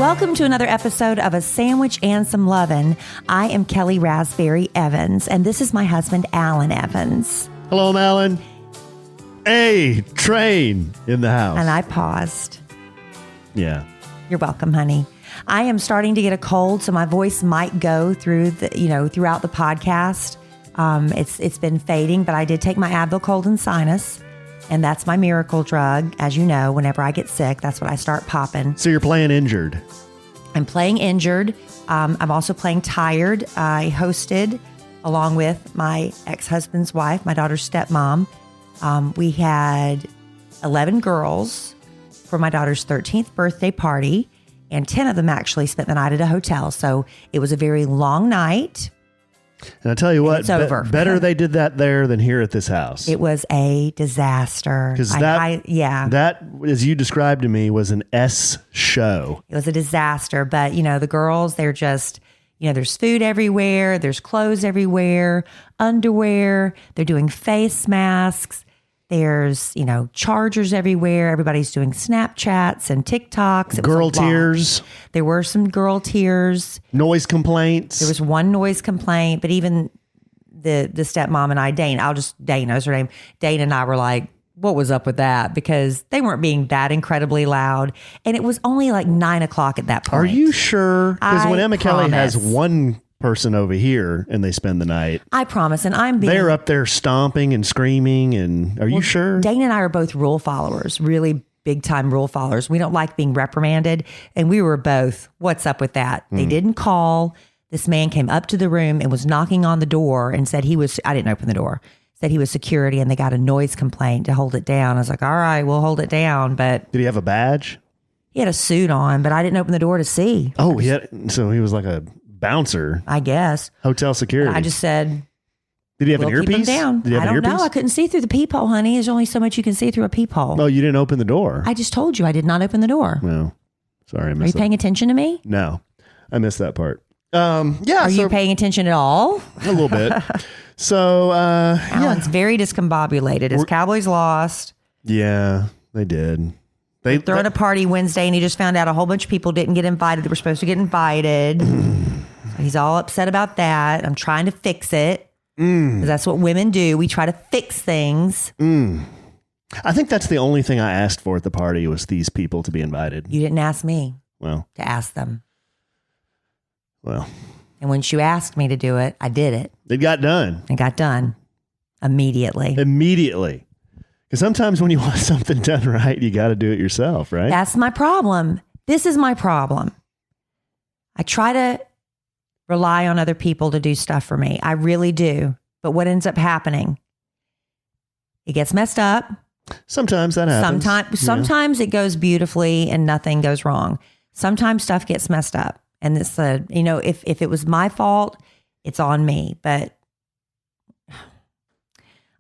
Welcome to another episode of A Sandwich and Some Lovin'. I am Kellie Raspberry Evans, and this is my husband, Alan Evans. Hello, I'm Alan. Hey, train in the house. And I paused. Yeah. You're welcome, honey. I am starting to get a cold, so my voice might go through throughout the podcast. It's been fading, but I did take my Advil cold and sinus. And that's my miracle drug. As you know, whenever I get sick, that's what I start popping. So you're playing injured. I'm playing injured. I'm also playing tired. I hosted, along with my ex-husband's wife, my daughter's stepmom. We had 11 girls for my daughter's 13th birthday party, and 10 of them actually spent the night at a hotel. So it was a very long night. And I tell you what, it's over. Better they did that there than here at this house. It was a disaster. Because that, as you described to me, was an S show. It was a disaster. But, the girls, they're just, there's food everywhere. There's clothes everywhere, underwear. They're doing face masks. There's, chargers everywhere. Everybody's doing Snapchats and TikToks. Girl tears. There were some girl tears. Noise complaints. There was one noise complaint, but even the stepmom and I, Dana is her name. Dana and I were like, what was up with that? Because they weren't being that incredibly loud. And it was only like 9 o'clock at that point. Are you sure? Because when Emma promise. Kelly has one person over here and they spend the night. I promise. And they're up there stomping and screaming. And are you sure? Dana and I are both rule followers, really big time rule followers. We don't like being reprimanded. And we were both, what's up with that? They didn't call. This man came up to the room and was knocking on the door and said I didn't open the door, said he was security, and they got a noise complaint to hold it down. I was like, all right, we'll hold it down. But did he have a badge? He had a suit on, but I didn't open the door to see. Oh, so he was like a bouncer, I guess. Hotel security. I just said, did he have an earpiece? Keep him down. Did he have I don't know. I couldn't see through the peephole, honey. There's only so much you can see through a peephole. Oh, you didn't open the door. I just told you I did not open the door. No, sorry, I missed. Are you paying attention to me? No, I missed that part. Are you paying attention at all? A little bit. So, Alan's very discombobulated. His Cowboys lost. Yeah, they did. They're throwing a party Wednesday, and he just found out a whole bunch of people didn't get invited that were supposed to get invited. He's all upset about that. I'm trying to fix it. Because that's what women do. We try to fix things. I think that's the only thing I asked for at the party was these people to be invited. You didn't ask me to ask them. Well. And once you asked me to do it, I did it. It got done. It got done. Immediately. Because sometimes when you want something done right, you got to do it yourself, right? That's my problem. This is my problem. I try to rely on other people to do stuff for me. I really do. But what ends up happening? It gets messed up. Sometimes that happens. Sometimes it goes beautifully and nothing goes wrong. Sometimes stuff gets messed up. And it's if it was my fault, it's on me. But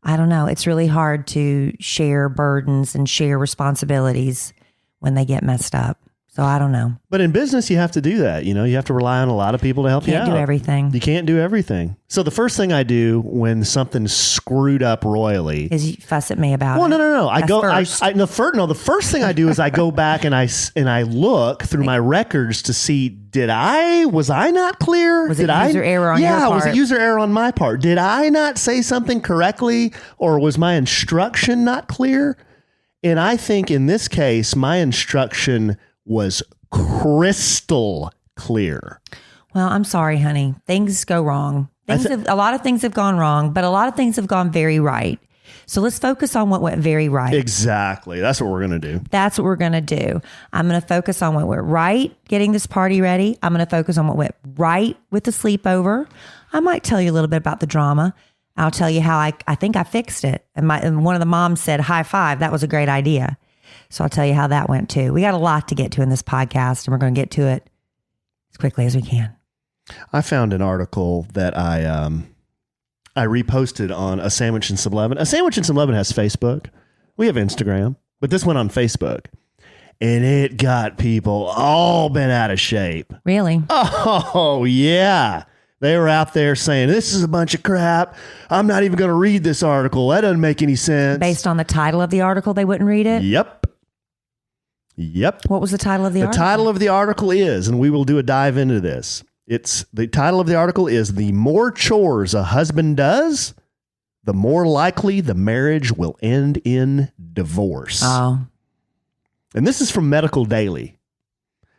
I don't know. It's really hard to share burdens and share responsibilities when they get messed up. So I don't know. But in business, you have to do that. You have to rely on a lot of people to help you out. Can't do everything. You can't do everything. So the first thing I do when something's screwed up royally is you fuss at me about it. Well, no. The first thing I do is I go back and I look through my records to see, was I not clear? Was it user error on your part? Yeah, was it user error on my part? Did I not say something correctly, or was my instruction not clear? And I think in this case, my instruction was crystal clear. Well, I'm sorry, honey. Things go wrong. A lot of things have gone wrong, but a lot of things have gone very right. So let's focus on what went very right. Exactly. That's what we're going to do. That's what we're going to do. I'm going to focus on what went right, getting this party ready. I'm going to focus on what went right with the sleepover. I might tell you a little bit about the drama. I'll tell you how I think I fixed it. And one of the moms said, high five. That was a great idea. So I'll tell you how that went too. We got a lot to get to in this podcast, and we're going to get to it as quickly as we can. I found an article that I reposted on A Sandwich and Some Lovin'. A Sandwich and Some Lovin' has Facebook. We have Instagram, but this went on Facebook. And it got people all bent out of shape. Really? Oh, yeah. They were out there saying, this is a bunch of crap. I'm not even going to read this article. That doesn't make any sense. Based on the title of the article, they wouldn't read it? Yep. Yep. What was the title of the article? The title of the article is, and we will do a dive into this. The title of the article is "The More Chores a Husband Does, the More Likely the Marriage Will End in Divorce." Oh. And this is from Medical Daily.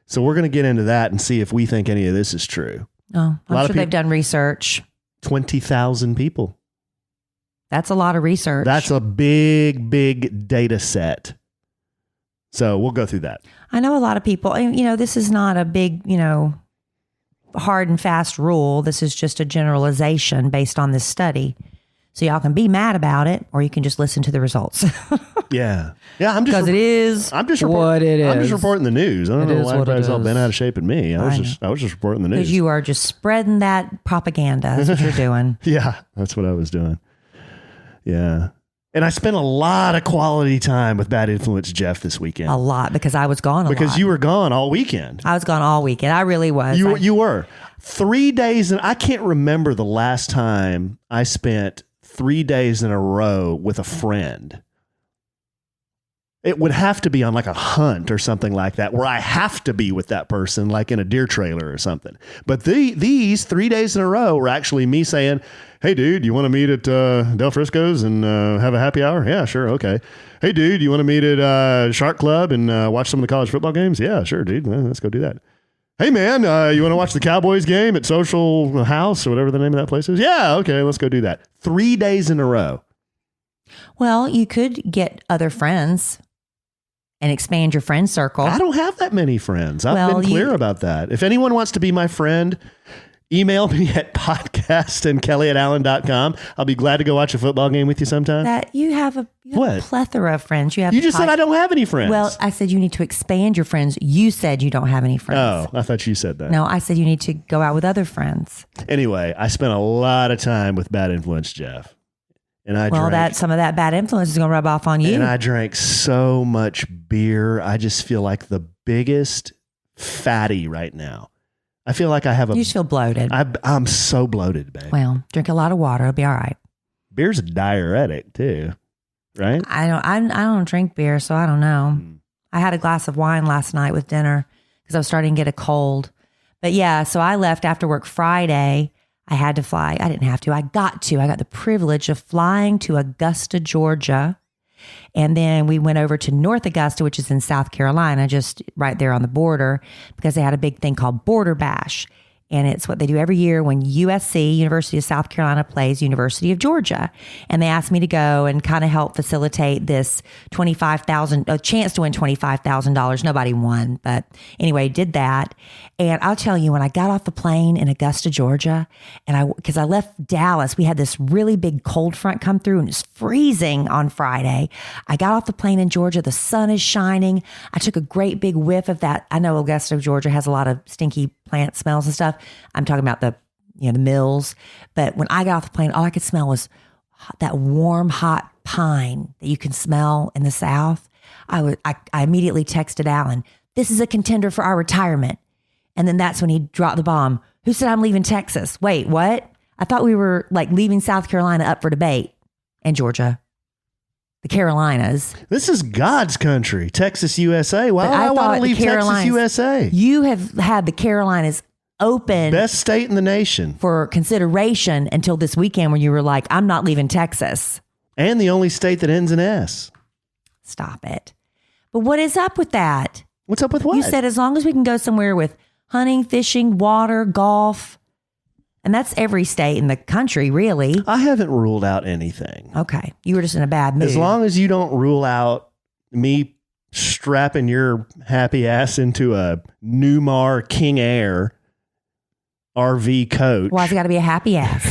So we're going to get into that and see if we think any of this is true. Oh, I'm sure they've done research. 20,000 people. That's a lot of research. That's a big, big data set. So we'll go through that. I know a lot of people, this is not a big, hard and fast rule. This is just a generalization based on this study. So y'all can be mad about it, or you can just listen to the results. Yeah. I'm just because it is what it is. I'm just reporting the news. I don't know why everybody's all bent out of shape at me. I was just reporting the news. Because you are just spreading that propaganda. That's what you're doing. Yeah, that's what I was doing. Yeah. And I spent a lot of quality time with Bad Influence Jeff this weekend. A lot, because I was gone a lot. Because you were gone all weekend. I was gone all weekend. I really was. You were. 3 days, and I can't remember the last time I spent 3 days in a row with a friend. It would have to be on like a hunt or something like that, where I have to be with that person, like in a deer trailer or something. But these 3 days in a row were actually me saying, "Hey, dude, you want to meet at Del Frisco's and have a happy hour?" "Yeah, sure. Okay." "Hey, dude, you want to meet at Shark Club and watch some of the college football games?" "Yeah, sure, dude. Let's go do that." "Hey, man, you want to watch the Cowboys game at Social House," or whatever the name of that place is? "Yeah, okay, let's go do that." 3 days in a row. Well, you could get other friends and expand your friend circle. I don't have that many friends. I've been clear about that. If anyone wants to be my friend, email me at podcast@kellyandallen.com. I'll be glad to go watch a football game with you sometime. That you have a plethora of friends. You just said I don't have any friends. Well, I said you need to expand your friends. You said you don't have any friends. Oh, I thought you said that. No, I said you need to go out with other friends. Anyway, I spent a lot of time with Bad Influence Jeff. And some of that bad influence is going to rub off on you. And I drank so much beer. I just feel like the biggest fatty right now. I feel like I have You just feel bloated. I'm so bloated, babe. Well, drink a lot of water. It'll be all right. Beer's a diuretic too, right? I don't drink beer, so I don't know. I had a glass of wine last night with dinner because I was starting to get a cold. But yeah, so I left after work Friday. I had to fly. I didn't have to. I got the privilege of flying to Augusta, Georgia. And then we went over to North Augusta, which is in South Carolina, just right there on the border, because they had a big thing called Border Bash. And it's what they do every year when USC, University of South Carolina, plays University of Georgia. And they asked me to go and kind of help facilitate this a chance to win $25,000. Nobody won, but anyway, did that. And I'll tell you, when I got off the plane in Augusta, Georgia, because I left Dallas, we had this really big cold front come through and it's freezing on Friday. I got off the plane in Georgia. The sun is shining. I took a great big whiff of that. I know Augusta, Georgia has a lot of stinky plant smells and stuff. I'm talking about the mills. But when I got off the plane, all I could smell was that warm, hot pine that you can smell in the South. I immediately texted Alan, "This is a contender for our retirement." And then that's when he dropped the bomb. "Who said I'm leaving Texas? Wait, what? I thought we were like leaving South Carolina up for debate." And Georgia. The Carolinas. This is God's country, Texas, USA. Why would I want to leave Texas, USA? You have had the Carolinas open. Best state in the nation. For consideration until this weekend when you were like, "I'm not leaving Texas." And the only state that ends in S. Stop it. But what is up with that? What's up with what? You said as long as we can go somewhere with hunting, fishing, water, golf. And that's every state in the country, really. I haven't ruled out anything. Okay. You were just in a bad mood. As long as you don't rule out me strapping your happy ass into a Newmar King Air RV coach. Why's it got to be a happy ass?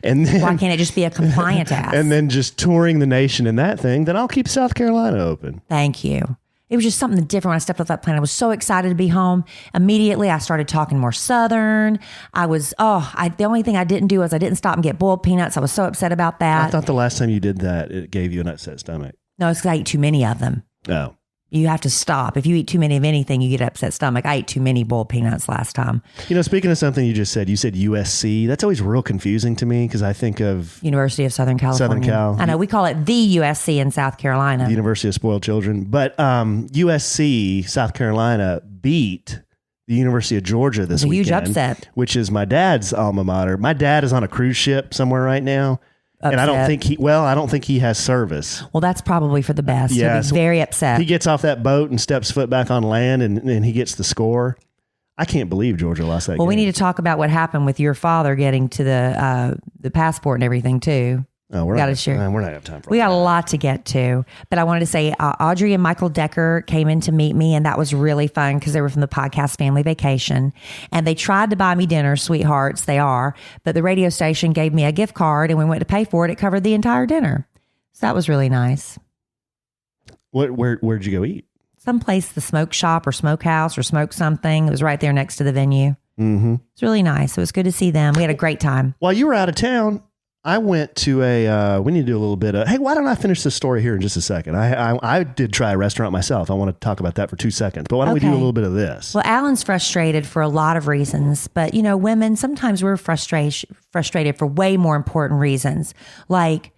And then, why can't it just be a compliant ass? And then just touring the nation in that thing, then I'll keep South Carolina open. Thank you. It was just something different when I stepped off that plane. I was so excited to be home. Immediately, I started talking more Southern. The only thing I didn't do was I didn't stop and get boiled peanuts. I was so upset about that. I thought the last time you did that, it gave you an upset stomach. No, it's because I ate too many of them. Oh. you have to stop. If you eat too many of anything, you get an upset stomach. I ate too many boiled peanuts last time. Speaking of something you just said, you said USC. That's always real confusing to me because I think of University of Southern California. Southern Cal. I know we call it the USC in South Carolina. The University of Spoiled Children. But USC, South Carolina, beat the University of Georgia this weekend. Huge upset. Which is my dad's alma mater. My dad is on a cruise ship somewhere right now. Upset. And I don't think he has service. Well, that's probably for the best. Yeah, He'll be very upset. He gets off that boat and steps foot back on land and he gets the score. I can't believe Georgia lost that game. Well, we need to talk about what happened with your father getting to the passport and everything too. Oh, we're not going to have time for We got a lot to get to, but I wanted to say Audrey and Michael Decker came in to meet me, and that was really fun because they were from the podcast Family Vacation, and they tried to buy me dinner, sweethearts, they are, but the radio station gave me a gift card, and we went to pay for it. It covered the entire dinner, so that was really nice. Where'd you go eat? Someplace, the smoke shop or smokehouse or smoke something. It was right there next to the venue. Mm-hmm. It's really nice. It was good to see them. We had a great time. While you were out of town, I went to we need to do a little bit of, hey, why don't I finish this story here in just a second? I did try a restaurant myself. I want to talk about that for 2 seconds, but why don't we do a little bit of this? Well, Alan's frustrated for a lot of reasons, but women, sometimes we're frustrated for way more important reasons, like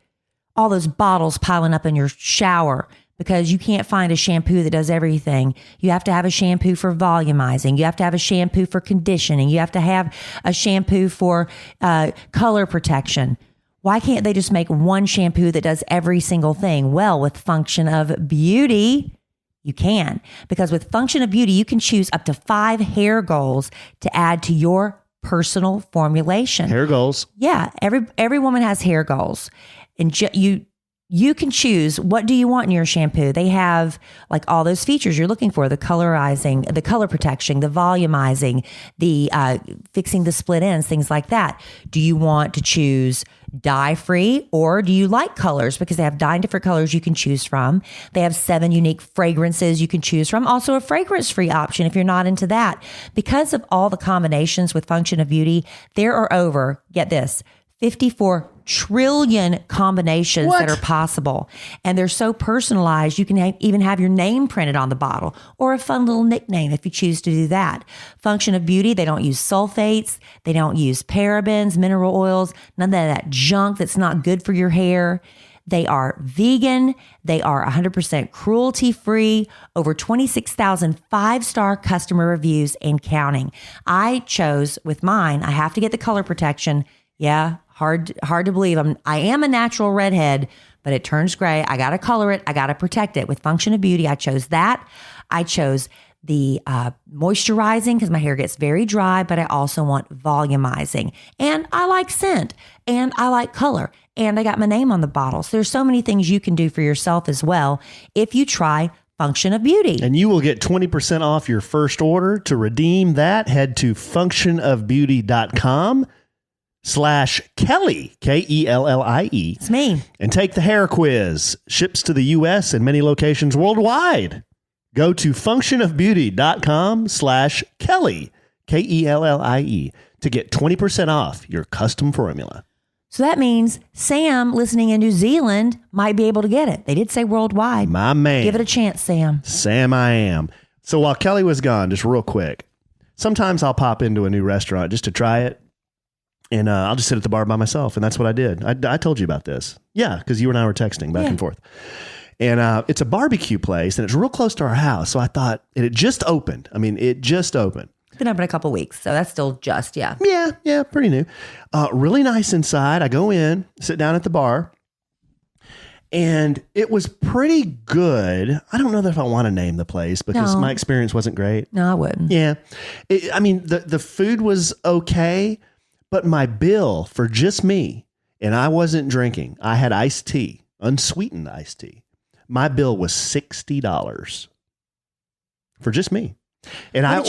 all those bottles piling up in your shower because you can't find a shampoo that does everything. You have to have a shampoo for volumizing. You have to have a shampoo for conditioning. You have to have a shampoo for color protection. Why can't they just make one shampoo that does every single thing? Well, with Function of Beauty, you can. Because with Function of Beauty, you can choose up to 5 hair goals to add to your personal formulation. Hair goals? Yeah. Every woman has hair goals. And you can choose what do you want in your shampoo. They have like all those features you're looking for, the colorizing, the color protection, the volumizing, the fixing the split ends, things like that. Do you want to choose dye-free or do you like colors? Because they have 9 different colors you can choose from. They have 7 unique fragrances you can choose from. Also a fragrance-free option if you're not into that. Because of all the combinations with Function of Beauty, there are over, get this, 54 trillion combinations that are possible. And they're so personalized, you can even have your name printed on the bottle or a fun little nickname if you choose to do that. Function of Beauty, they don't use sulfates. They don't use parabens, mineral oils, none of that junk that's not good for your hair. They are vegan. They are 100% cruelty-free. Over 26,000 5-star customer reviews and counting. I chose with mine, I have to get the color protection. Yeah, hard to believe. I am a natural redhead, but it turns gray. I got to color it. I got to protect it. With Function of Beauty, I chose that. I chose the moisturizing because my hair gets very dry, but I also want volumizing. And I like scent and I like color. And I got my name on the bottle. So there's so many things you can do for yourself as well if you try Function of Beauty. And you will get 20% off your first order. To redeem that, head to functionofbeauty.com/Kellie, Kellie. It's me. And take the hair quiz. Ships to the U.S. and many locations worldwide. Go to functionofbeauty.com/Kellie, Kellie, to get 20% off your custom formula. So that means Sam listening in New Zealand might be able to get it. They did say worldwide. My man. Give it a chance, Sam. Sam, I am. So while Kellie was gone, just real quick, sometimes I'll pop into a new restaurant just to try it. And I'll just sit at the bar by myself. And that's what I did. I told you about this. Yeah, because you and I were texting back and forth. And it's a barbecue place, and it's real close to our house. So I thought, and it just opened. It just opened. It's been open a couple of weeks, so that's still just, Yeah, pretty new. Really nice inside. I go in, sit down at the bar, and it was pretty good. I don't know if I want to name the place because my experience wasn't great. No, I wouldn't. Yeah. The food was okay, but my bill for just me, and I wasn't drinking. I had iced tea, unsweetened iced tea. My bill was $60 for just me. And I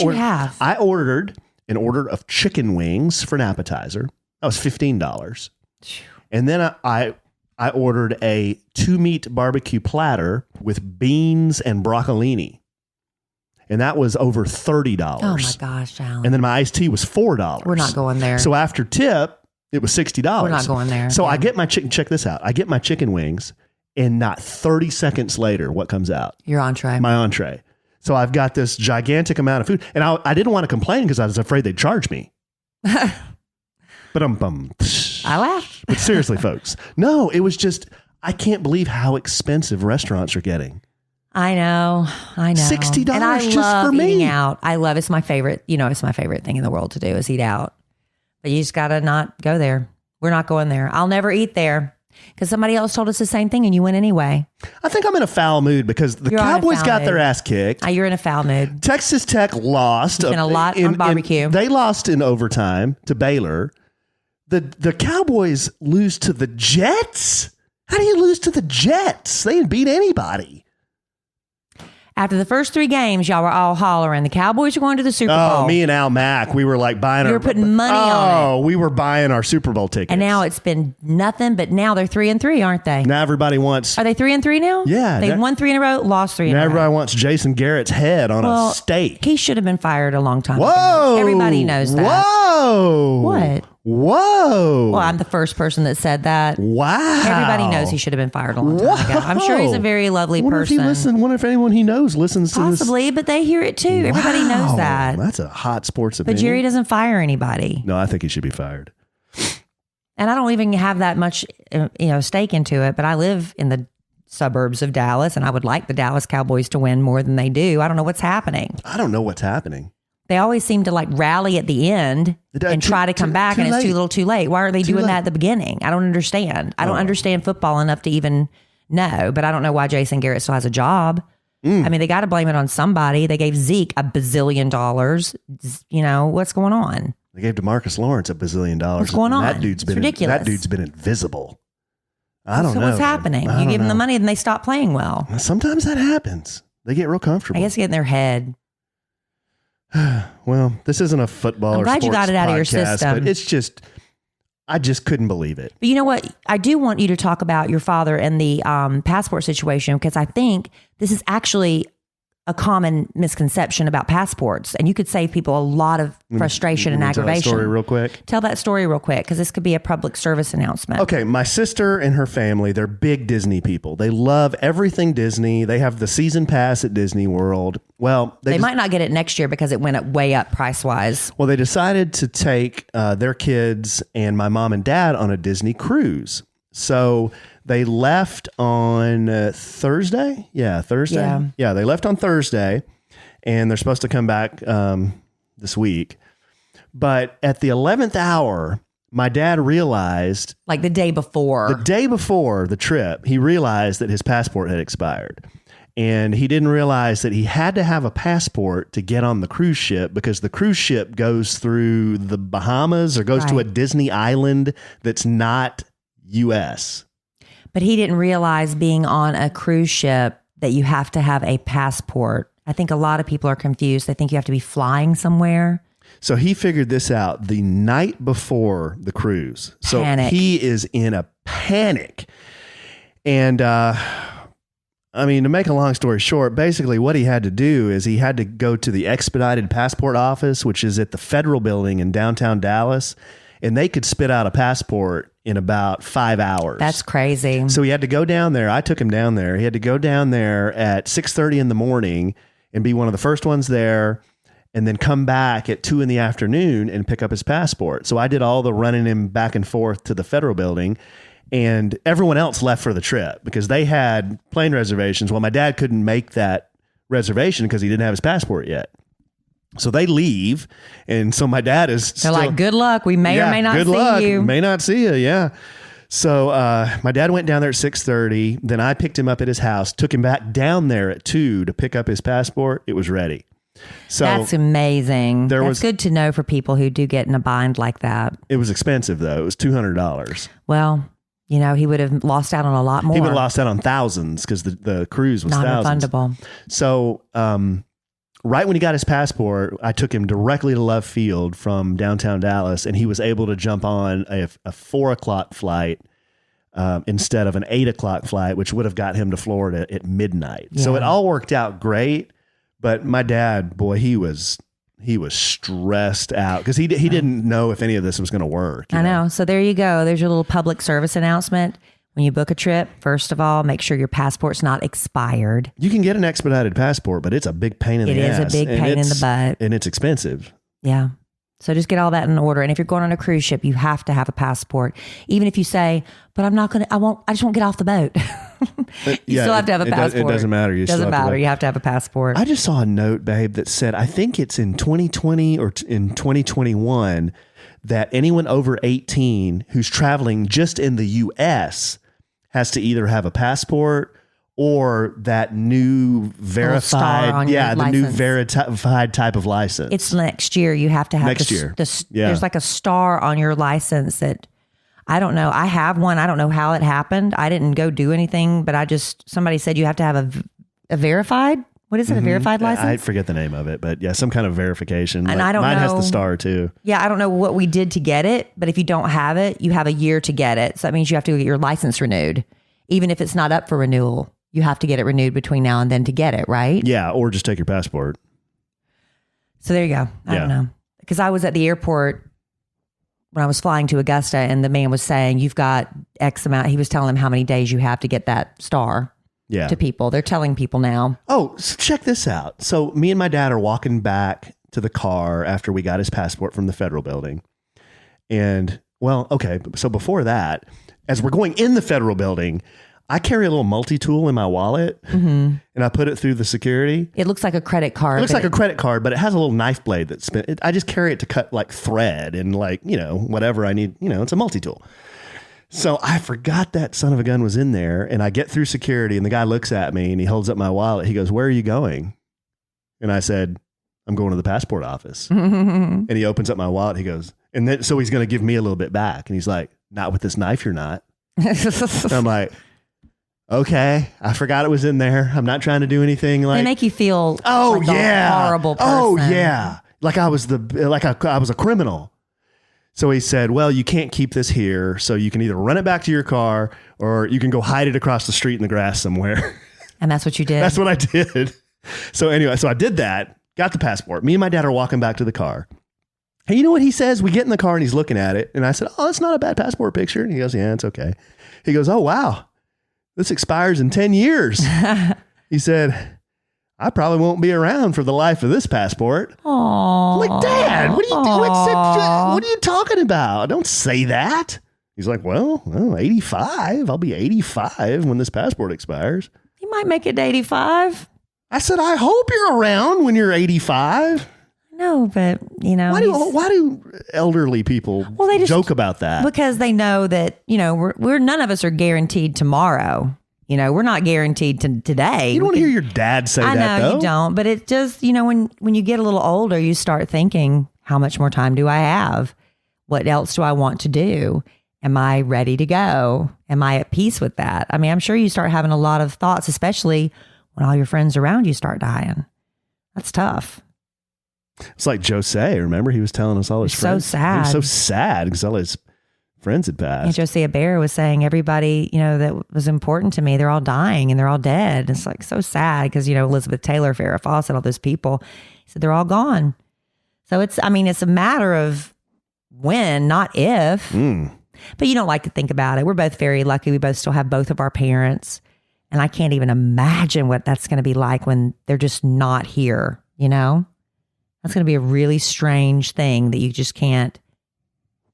ordered an order of chicken wings for an appetizer. That was $15. And then I ordered a 2-meat barbecue platter with beans and broccolini. And that was over $30. Oh my gosh, Alan. And then my iced tea was $4. We're not going there. So after tip, it was $60. We're not going there. So I get my chicken, check this out. I get my chicken wings And not 30 seconds later, what comes out? Your entree. My entree. So I've got this gigantic amount of food. And I didn't want to complain because I was afraid they'd charge me. But I laughed. But seriously, folks, no, it was just, I can't believe how expensive restaurants are getting. I know. $60 and I just love for me. eating out. I love, it's my favorite, it's my favorite thing in the world to do is eat out. But you just got to not go there. We're not going there. I'll never eat there. Because somebody else told us the same thing and you went anyway. I think I'm in a foul mood because the Cowboys got their ass kicked. You're in a foul mood. Texas Tech lost. It's been a lot on barbecue. They lost in overtime to Baylor. The Cowboys lose to the Jets? How do you lose to the Jets? They didn't beat anybody. After the first 3 games, y'all were all hollering. The Cowboys are going to the Super Bowl. Oh, me and Al Mack, we were like buying You were putting money on it. Oh, we were buying our Super Bowl tickets. And now it's been nothing, but now they're 3-3, aren't they? Now everybody wants... Are they 3-3 now? Yeah. They've won 3 in a row, lost 3 in a row. Now everybody wants Jason Garrett's head on a steak. He should have been fired a long time ago. Whoa! Everybody knows that. Whoa! What? Whoa! Well, I'm the first person that said that. Wow! Everybody knows he should have been fired a long time ago. I'm sure he's a very lovely person. Wonder if anyone he knows listens to this. Possibly, but they hear it too. Everybody knows that. That's a hot sports But opinion. Jerry doesn't fire anybody. No, I think he should be fired. And I don't even have that much, stake into it. But I live in the suburbs of Dallas, and I would like the Dallas Cowboys to win more than they do. I don't know what's happening. I don't know what's happening. They always seem to rally at the end and try to come back, and it's too little too late. Why are they doing that at the beginning? I don't understand. I don't understand football enough to even know, but I don't know why Jason Garrett still has a job. I mean, they got to blame it on somebody. They gave Zeke $1 bazillion. What's going on? They gave DeMarcus Lawrence $1 bazillion. What's going on? That dude's been ridiculous. That dude's been invisible. I don't know. So what's happening? You give them the money and they stop playing well. Sometimes that happens. They get real comfortable. I guess get in their head. Well, this isn't a football. I'm glad or you got it out of your system. But it's just, I just couldn't believe it. But you know what? I do want you to talk about your father and the passport situation, because I think this is actually a common misconception about passports, and you could save people a lot of frustration and aggravation. Tell that story real quick. Tell that story real quick, because this could be a public service announcement. Okay, my sister and her family, they're big Disney people. They love everything Disney. They have the season pass at Disney World. Well, they might not get it next year because it went way up price-wise. Well, they decided to take their kids and my mom and dad on a Disney cruise. So they left on Thursday. Yeah, Thursday. Yeah, they left on Thursday, and they're supposed to come back this week. But at the 11th hour, my dad realized... Like the day before. The day before the trip, he realized that his passport had expired. And he didn't realize that he had to have a passport to get on the cruise ship, because the cruise ship goes through the Bahamas or goes to a Disney island that's not U.S. But he didn't realize, being on a cruise ship, that you have to have a passport. I think a lot of people are confused. They think you have to be flying somewhere. So he figured this out the night before the cruise. Panic. So he is in a panic. And, I mean, to make a long story short, basically what he had to do is he had to go to the expedited passport office, which is at the Federal Building in downtown Dallas, and they could spit out a passport in about 5 hours. That's crazy. So he had to go down there. I took him down there. He had to go down there at 6:30 in the morning and be one of the first ones there, and then come back at 2 in the afternoon and pick up his passport. So I did all the running him back and forth to the Federal Building. And everyone else left for the trip because they had plane reservations. Well, my dad couldn't make that reservation because he didn't have his passport yet. So they leave. And so my dad is They're like, good luck. We may or may not see you. May not see you. Yeah. So my dad went down there at 6:30. Then I picked him up at his house, took him back down there at 2 to pick up his passport. It was ready. So that's amazing. That's good to know for people who do get in a bind like that. It was expensive, though. It was $200. Well, you know, he would have lost out on a lot more. He would have lost out on thousands because the cruise was thousands. Non-refundable. So right when he got his passport, I took him directly to Love Field from downtown Dallas, and he was able to jump on a 4 o'clock flight instead of an 8 o'clock flight, which would have got him to Florida at midnight. Yeah. So it all worked out great. But my dad, boy, he was stressed out because he didn't know if any of this was going to work. I know. So there you go. There's your little public service announcement. When you book a trip, first of all, make sure your passport's not expired. You can get an expedited passport, but it's a big pain in the ass. It is a big pain in the butt. And it's expensive. Yeah. So just get all that in order. And if you're going on a cruise ship, you have to have a passport. Even if you say, but I just won't get off the boat. You still have to have a passport. It doesn't matter. You have to have a passport. I just saw a note, babe, that said, I think it's in 2020 or in 2021 that anyone over 18 who's traveling just in the U.S. has to either have a passport or that new verified, new verified type of license. It's next year. You have to have next year. There's like a star on your license that I don't know. I have one. I don't know how it happened. I didn't go do anything, but somebody said you have to have a verified. What is it? A verified license? I forget the name of it, but yeah, some kind of verification. And I don't know. Mine has the star too. Yeah, I don't know what we did to get it, but if you don't have it, you have a year to get it. So that means you have to go get your license renewed. Even if it's not up for renewal, you have to get it renewed between now and then to get it, right? Yeah, or just take your passport. So there you go. I don't know. Because I was at the airport when I was flying to Augusta and the man was saying, you've got X amount. He was telling them how many days you have to get that star to people. They're telling people now. Oh, so check this out. So me and my dad are walking back to the car after we got his passport from the federal building. And well, okay. So before that, as we're going in the federal building, I carry a little multi-tool in my wallet and I put it through the security. It looks like a credit card. It looks like a credit card, but it has a little knife blade that's I just carry it to cut like thread and like, whatever I need, it's a multi-tool. So I forgot that son of a gun was in there and I get through security and the guy looks at me and he holds up my wallet. He goes, "Where are you going?" And I said, "I'm going to the passport office." And he opens up my wallet. He goes, and then, so he's going to give me a little bit back. And he's like, "Not with this knife, you're not." And I'm like, okay, I forgot it was in there. I'm not trying to do anything like. They make you feel a horrible person. Oh yeah, like I was I was a criminal. So he said, "Well, you can't keep this here, so you can either run it back to your car or you can go hide it across the street in the grass somewhere." And that's what you did. That's what I did. So anyway, I did that. Got the passport. Me and my dad are walking back to the car. And you know what he says? We get in the car and he's looking at it, and I said, "Oh, that's not a bad passport picture." And he goes, "Yeah, it's okay." He goes, "Oh wow, this expires in 10 years. He said, "I probably won't be around for the life of this passport." Aww. I'm like, "Dad, what are you talking about? Don't say that." He's like, well, 85. I'll be 85 when this passport expires. You might make it to 85. I said, "I hope you're around when you're 85. No, but why do elderly people they just joke about that? Because they know that, we're none of us are guaranteed tomorrow. We're not guaranteed to today. You don't want to hear your dad say that, though. I know you don't, but it just, when you get a little older, you start thinking, how much more time do I have? What else do I want to do? Am I ready to go? Am I at peace with that? I mean, I'm sure you start having a lot of thoughts, especially when all your friends around you start dying. That's tough. It's like Jose, remember? He was telling us all his friends. So sad. He was so sad because all his friends had passed. And Jose Bear was saying, everybody, that was important to me, they're all dying and they're all dead. It's like so sad because, Elizabeth Taylor, Farrah Fawcett, all those people, he said they're all gone. So it's a matter of when, not if. But you don't like to think about it. We're both very lucky. We both still have both of our parents. And I can't even imagine what that's going to be like when they're just not here, That's going to be a really strange thing that you just can't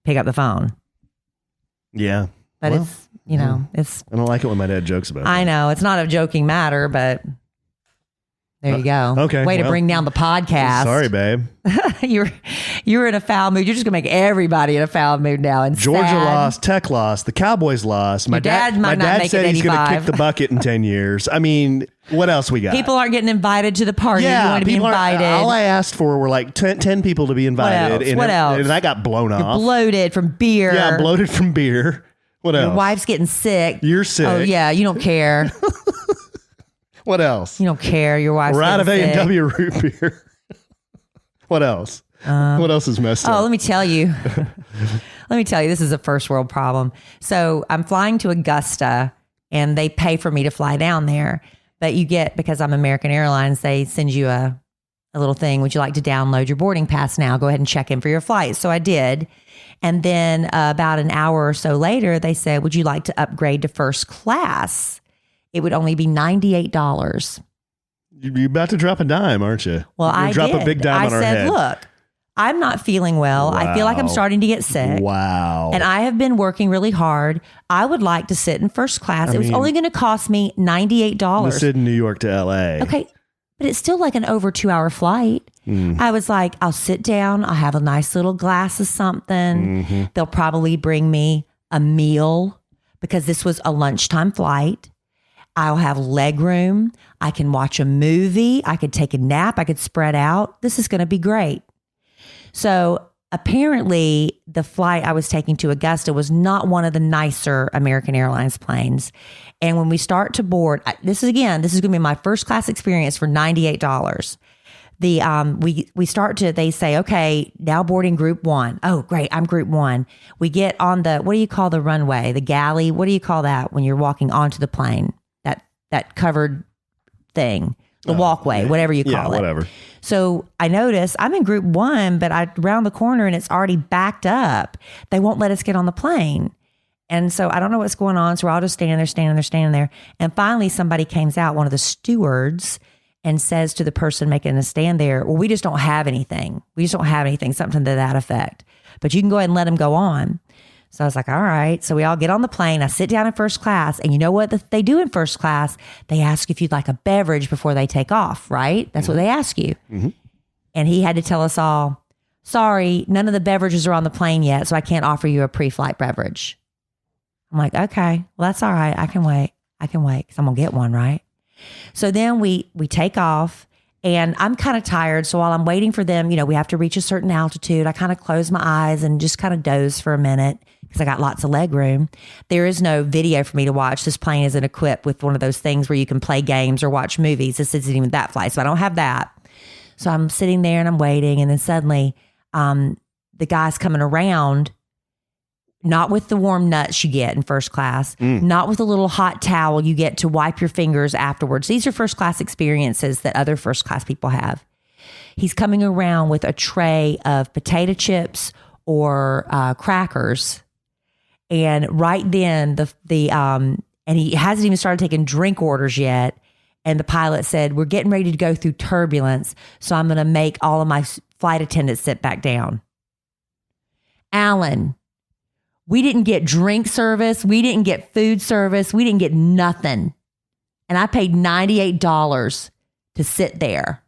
pick up the phone. Yeah. But it's... I don't like it when my dad jokes about it. I know. It's not a joking matter, but there you go. Okay. Way to bring down the podcast. Sorry, babe. You're in a foul mood. You're just going to make everybody in a foul mood now. And Georgia lost. Tech lost. The Cowboys lost. My dad said he's going to kick the bucket in 10 years. I mean, what else we got? People aren't getting invited to the party. Yeah, you want to be invited. All I asked for were like 10 people to be invited. What else? And I got blown off. You're bloated from beer. Yeah, bloated from beer. What else? Your wife's getting sick. You're sick. Oh, yeah. You don't care. What else? You don't care. Your wife's We're out of sick. A&W root beer. What else? What else is messed up? Oh, let me tell you. This is a first world problem. So I'm flying to Augusta and they pay for me to fly down there. But you get, because I'm American Airlines, they send you a little thing. Would you like to download your boarding pass now? Go ahead and check in for your flight. So I did. And then about an hour or so later, they said, would you like to upgrade to first class? It would only be $98. You're about to drop a dime, aren't you? Well, I drop a big dime on our head. I said, look, I'm not feeling well. I feel like I'm starting to get sick. Wow. And I have been working really hard. I would like to sit in first class. It was only going to cost me $98. To sit in New York to LA. Okay. But it's still like an over 2-hour flight. I was like, I'll sit down. I'll have a nice little glass of something. They'll probably bring me a meal because this was a lunchtime flight. I'll have leg room. I can watch a movie. I could take a nap. I could spread out. This is going to be great. So apparently the flight I was taking to Augusta was not one of the nicer American Airlines planes. And when we start to board, this is going to be my first class experience for $98. We start to, they say, okay, now boarding group 1. Oh, great. I'm group 1. We get on the, what do you call the runway? The galley? What do you call that when you're walking onto the plane? That covered thing, the walkway, whatever you call it. Whatever. So I notice I'm in group 1, but I round the corner and it's already backed up. They won't let us get on the plane. And so I don't know what's going on. So we're all just standing there. And finally somebody comes out, one of the stewards, and says to the person making us stand there, well, we just don't have anything. Something to that effect. But you can go ahead and let them go on. So I was like, all right. So we all get on the plane. I sit down in first class. And you know what they do in first class? They ask if you'd like a beverage before they take off, right? That's what they ask you. And he had to tell us all, sorry, none of the beverages are on the plane yet, so I can't offer you a pre-flight beverage. I'm like, okay, well, that's all right. I can wait because I'm going to get one, right? So then we take off. And I'm kind of tired. So while I'm waiting for them, we have to reach a certain altitude. I kind of close my eyes and just kind of doze for a minute because I got lots of leg room. There is no video for me to watch. This plane isn't equipped with one of those things where you can play games or watch movies. This isn't even that flight. So I don't have that. So I'm sitting there and I'm waiting. And then suddenly the guy's coming around, not with the warm nuts you get in first class, not with a little hot towel you get to wipe your fingers afterwards. These are first class experiences that other first class people have. He's coming around with a tray of potato chips or crackers. And right then and he hasn't even started taking drink orders yet. And the pilot said, we're getting ready to go through turbulence. So I'm going to make all of my flight attendants sit back down. Allen, we didn't get drink service. We didn't get food service. We didn't get nothing. And I paid $98 to sit there.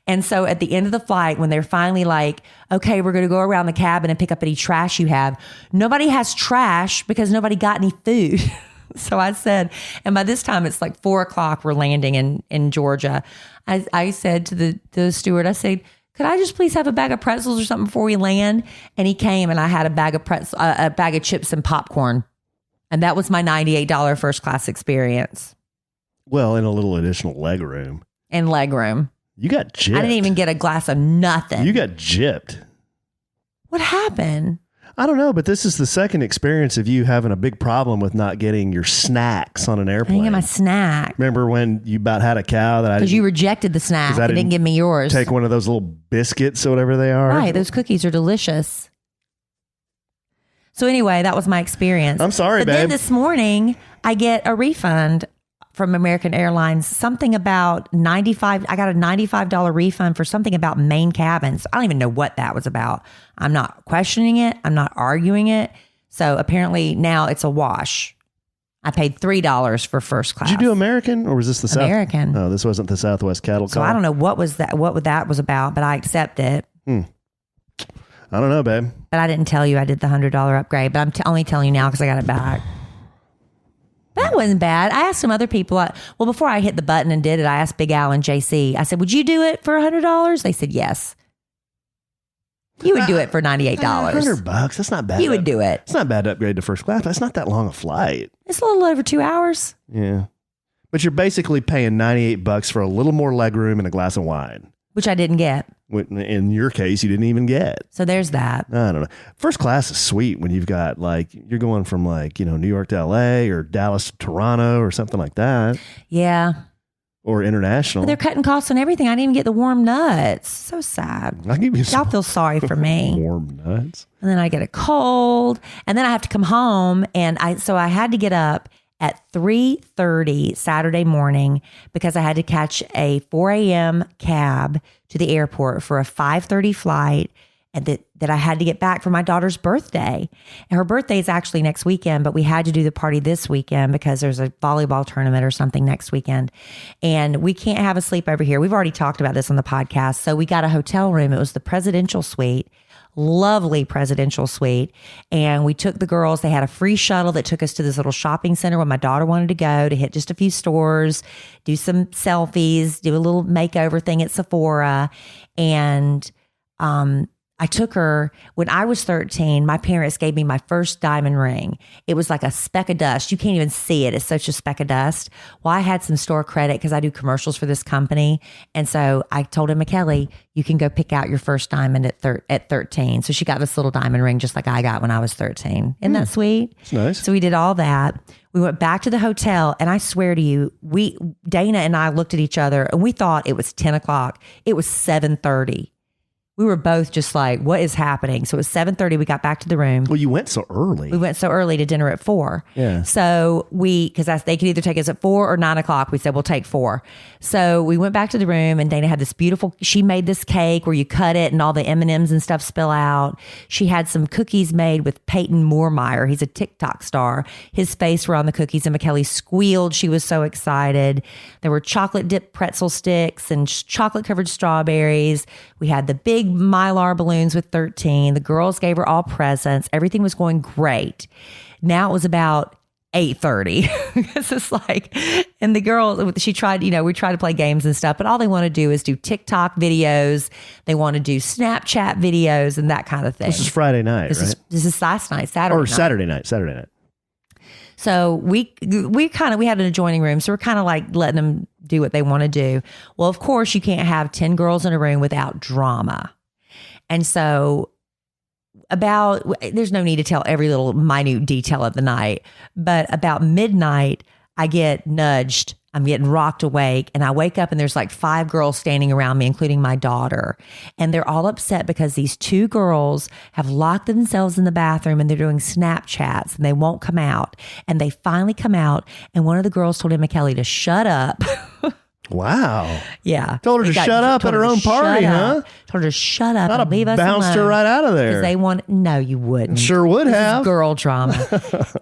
And so at the end of the flight, when they're finally like, okay, we're going to go around the cabin and pick up any trash you have. Nobody has trash because nobody got any food. So I said, and by this time it's like 4:00, we're landing in Georgia. I said to the steward, I said, could I just please have a bag of pretzels or something before we land? And he came and I had a bag of chips and popcorn. And that was my $98 first class experience. Well, in a little additional leg room. And leg room. You got gypped. I didn't even get a glass of nothing. You got gypped. What happened? I don't know, but this is the second experience of you having a big problem with not getting your snacks on an I airplane. didn't get my snack. Remember when you about had a cow that I Because you rejected the snack and didn't give me yours. Take one of those little biscuits or whatever they are. Right, those cookies are delicious. So anyway, that was my experience. I'm sorry, babe. Then this morning, I get a refund from American Airlines, something about $95. I got a $95 refund for something about main cabins. I don't even know what that was about. I'm not questioning it. I'm not arguing it. So apparently now it's a wash. I paid $3 for first class. Did you do American or was this the American? No, this wasn't the Southwest Cattle Call. So I don't know what that was about, but I accept it. I don't know, babe. But I didn't tell you I did the $100 upgrade, but I'm only telling you now because I got it back. That wasn't bad. I asked some other people. Well, before I hit the button and did it, I asked Big Al and JC. I said, would you do it for $100? They said, yes. You would do it for $98. $100. That's not bad. You would do it. It's not bad to upgrade to first class. That's not that long a flight. It's a little over 2 hours. Yeah. But you're basically paying $98 for a little more leg room and a glass of wine. Which I didn't get. In your case, you didn't even get. So there's that. I don't know. First class is sweet when you've got you're going from New York to LA or Dallas to Toronto or something like that. Yeah. or international. But they're cutting costs on everything. I didn't even get the warm nuts. So sad. I'll give you Y'all feel sorry for me. Warm nuts. And then I get a cold, and then I have to come home, and I had to get up at 3:30 Saturday morning because I had to catch a 4 a.m. cab to the airport for a 5:30 flight, and that I had to get back for my daughter's birthday. And her birthday is actually next weekend, but we had to do the party this weekend because there's a volleyball tournament or something next weekend. And we can't have a sleepover here. We've already talked about this on the podcast. So we got a hotel room. It was the presidential suite. Lovely presidential suite. And we took the girls. They had a free shuttle that took us to this little shopping center where my daughter wanted to go to hit just a few stores, do some selfies, do a little makeover thing at Sephora. And I took her when I was 13. My parents gave me my first diamond ring. It was like a speck of dust. You can't even see it. It's such a speck of dust. Well, I had some store credit because I do commercials for this company. And so I told Emma Kelly, you can go pick out your first diamond at 13. So she got this little diamond ring just like I got when I was 13. Isn't that sweet? It's nice. So we did all that. We went back to the hotel, and I swear to you, Dana and I looked at each other and we thought it was 10 o'clock. It was 7:30. We were both just like, what is happening? So it was 7:30. We got back to the room. Well, you went so early. We went so early to dinner at 4. Yeah. So because they could either take us at 4 or 9 o'clock. We said, we'll take 4. So we went back to the room, and Dana had this she made this cake where you cut it and all the M&Ms and stuff spill out. She had some cookies made with Peyton Moormeyer. He's a TikTok star. His face were on the cookies, and McKelly squealed. She was so excited. There were chocolate dipped pretzel sticks and chocolate covered strawberries. We had the big Mylar balloons with 13. The girls gave her all presents. Everything was going great. Now it was about 8:30. It's just like, and the girl, she tried, we tried to play games and stuff, but all they want to do is do TikTok videos. They want to do Snapchat videos and that kind of thing. This is Friday night, right? This is last night, Saturday night. Saturday night. So we had an adjoining room. So we're kind of like letting them do what they want to do. Well, of course you can't have 10 girls in a room without drama. And so there's no need to tell every little minute detail of the night, but about midnight, I get nudged. I'm getting rocked awake, and I wake up, and there's like 5 girls standing around me, including my daughter. And they're all upset because these 2 girls have locked themselves in the bathroom, and they're doing Snapchats, and they won't come out. And they finally come out, and one of the girls told Emma Kelly to shut up. Wow. Yeah. Told her to shut up at her own party, huh? Told her to shut up and leave us alone. Bounced her right out of there. Because no, you wouldn't. Sure would this have. Is girl drama.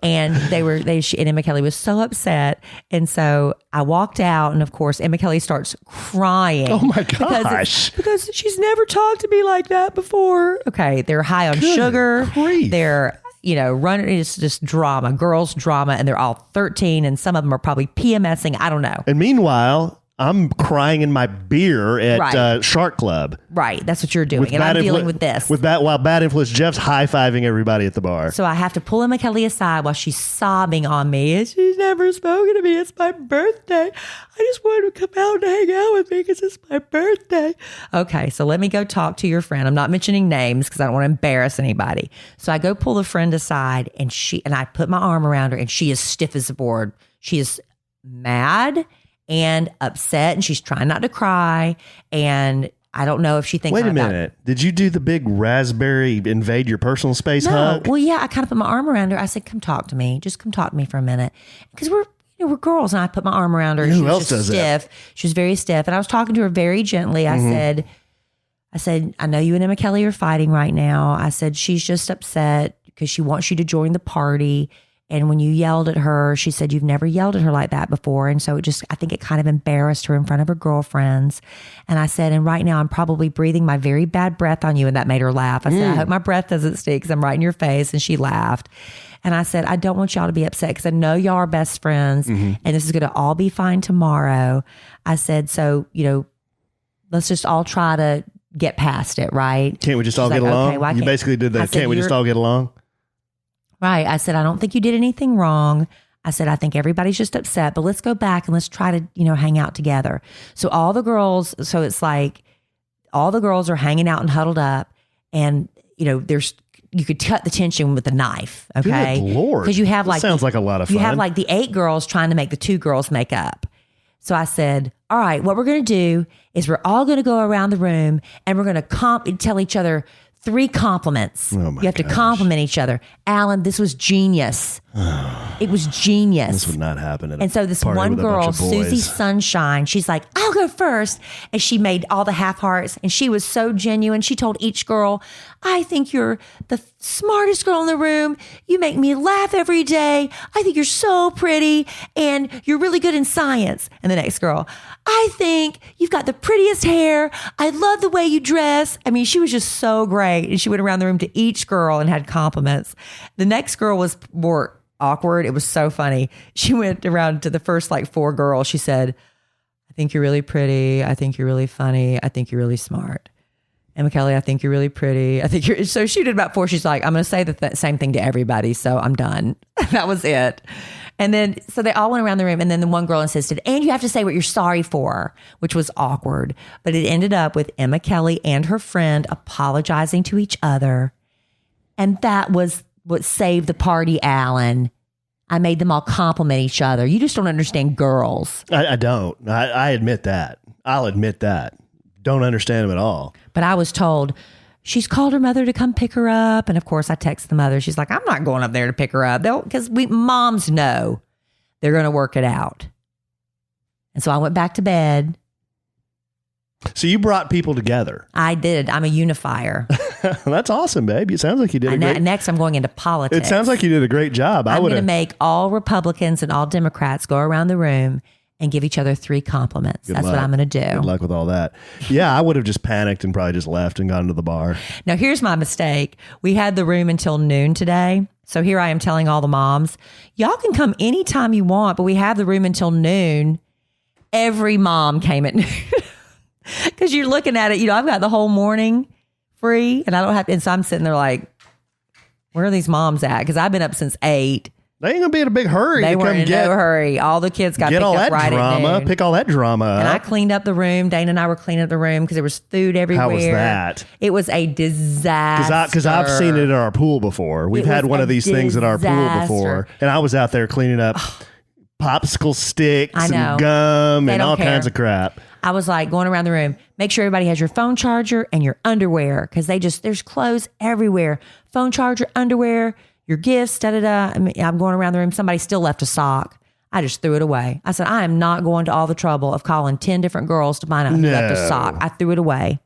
And and Emma Kelly was so upset. And so I walked out, and of course, Emma Kelly starts crying. Oh my gosh. Because she's never talked to me like that before. Okay. They're high on sugar. Grief. They're, running. It's just drama, girls drama. And they're all 13, and some of them are probably PMSing. I don't know. And meanwhile, I'm crying in my beer at Shark Club. Right. That's what you're doing. And I'm dealing with this. While Bad Influence Jeff's high-fiving everybody at the bar. So I have to pull Emma Kelly aside while she's sobbing on me. And she's never spoken to me. It's my birthday. I just wanted to come out and hang out with me because it's my birthday. Okay. So let me go talk to your friend. I'm not mentioning names because I don't want to embarrass anybody. So I go pull the friend aside, and I put my arm around her, and she is stiff as a board. She is mad and upset, and she's trying not to cry. And I don't know if she thinks. Wait a minute. Did you do the big raspberry invade your personal space hug? Well, yeah, I kind of put my arm around her. I said, come talk to me. Just come talk to me for a minute. Because we're girls, and I put my arm around her. And who else does stiff. That? She was very stiff. And I was talking to her very gently. I said, I know you and Emma Kelly are fighting right now. I said, she's just upset because she wants you to join the party. And when you yelled at her, she said, you've never yelled at her like that before. And so I think it kind of embarrassed her in front of her girlfriends. And I said, and right now I'm probably breathing my very bad breath on you. And that made her laugh. I said, I hope my breath doesn't stink because I'm right in your face. And she laughed. And I said, I don't want y'all to be upset because I know y'all are best friends and this is going to all be fine tomorrow. I said, so, let's just all try to get past it, right? Can't we just all get along? Okay, well, you basically did that. Can't we just all get along? Right. I said, I don't think you did anything wrong. I said, I think everybody's just upset, but let's go back and let's try to, hang out together. So it's like all the girls are hanging out and huddled up, and, you could cut the tension with a knife. Okay. Good Lord. Because you have sounds like a lot of fun. You have like the 8 girls trying to make the 2 girls make up. So I said, all right, what we're going to do is we're all going to go around the room and we're going to tell each other 3 compliments. Oh my You have to gosh. compliment each other. Alan, this was genius. It was genius. This would not happen. And so this one girl, Susie Sunshine, she's like, I'll go first. And she made all the half hearts and she was so genuine. She told each girl, I think you're the smartest girl in the room. You make me laugh every day. I think you're so pretty and you're really good in science. And the next girl, I think you've got the prettiest hair. I love the way you dress. I mean, she was just so great. And she went around the room to each girl and had compliments. The next girl was more awkward. It was so funny. She went around to the first 4 girls. She said, I think you're really pretty. I think you're really funny. I think you're really smart. And Kellie, I think you're really pretty. I think you're, so she did about 4. She's like, I'm going to say the same thing to everybody. So I'm done. That was it. And then, so they all went around the room and then the one girl insisted, and you have to say what you're sorry for, which was awkward. But it ended up with Emma Kellie and her friend apologizing to each other. And that was what saved the party, Alan. I made them all compliment each other. You just don't understand girls. I don't. I admit that. I'll admit that. Don't understand them at all. But I was told she's called her mother to come pick her up. And of course I text the mother. She's like, I'm not going up there to pick her up. Because moms know they're going to work it out. And so I went back to bed. So you brought people together. I did. I'm a unifier. That's awesome, babe. It sounds like you did a great... Next, I'm going into politics. It sounds like you did a great job. I'm going to make all Republicans and all Democrats go around the room and give each other 3 compliments. That's what I'm going to do. Good luck with all that. Yeah, I would have just panicked and probably just left and gone to the bar. Now, here's my mistake. We had the room until noon today. So here I am telling all the moms, y'all can come anytime you want, but we have the room until noon. Every mom came at noon. Because you're looking at it, I've got the whole morning free and I don't have to. And so I'm sitting there like, where are these moms at? Because I've been up since 8. They ain't gonna be in a big hurry. They weren't in no hurry. All the kids got picked up right at noon. Pick all that drama up. And I cleaned up the room. Dana and I were cleaning up the room because there was food everywhere. How was that? It was a disaster. Because I've seen it in our pool before. We've had one of these things at our pool before. And I was out there cleaning up popsicle sticks and gum and all kinds of crap. I was like going around the room, make sure everybody has your phone charger and your underwear because there's clothes everywhere. Phone charger, underwear, your gifts, da-da-da. I mean, I'm going around the room. Somebody still left a sock. I just threw it away. I said, I am not going to all the trouble of calling 10 different girls to find out who left a sock. I threw it away.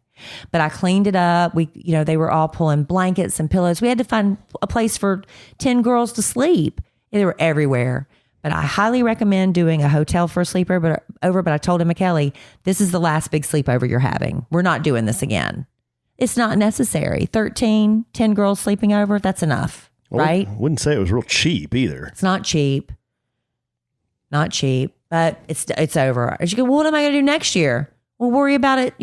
But I cleaned it up. They were all pulling blankets and pillows. We had to find a place for 10 girls to sleep. They were everywhere. But I highly recommend doing a hotel for a sleepover. But I told Emma Kellie, this is the last big sleepover you're having. We're not doing this again. It's not necessary. 10 girls sleeping over, that's enough, right? I wouldn't say it was real cheap either. It's not cheap. Not cheap, but it's over. She go, well, what am I going to do next year? We'll worry about it,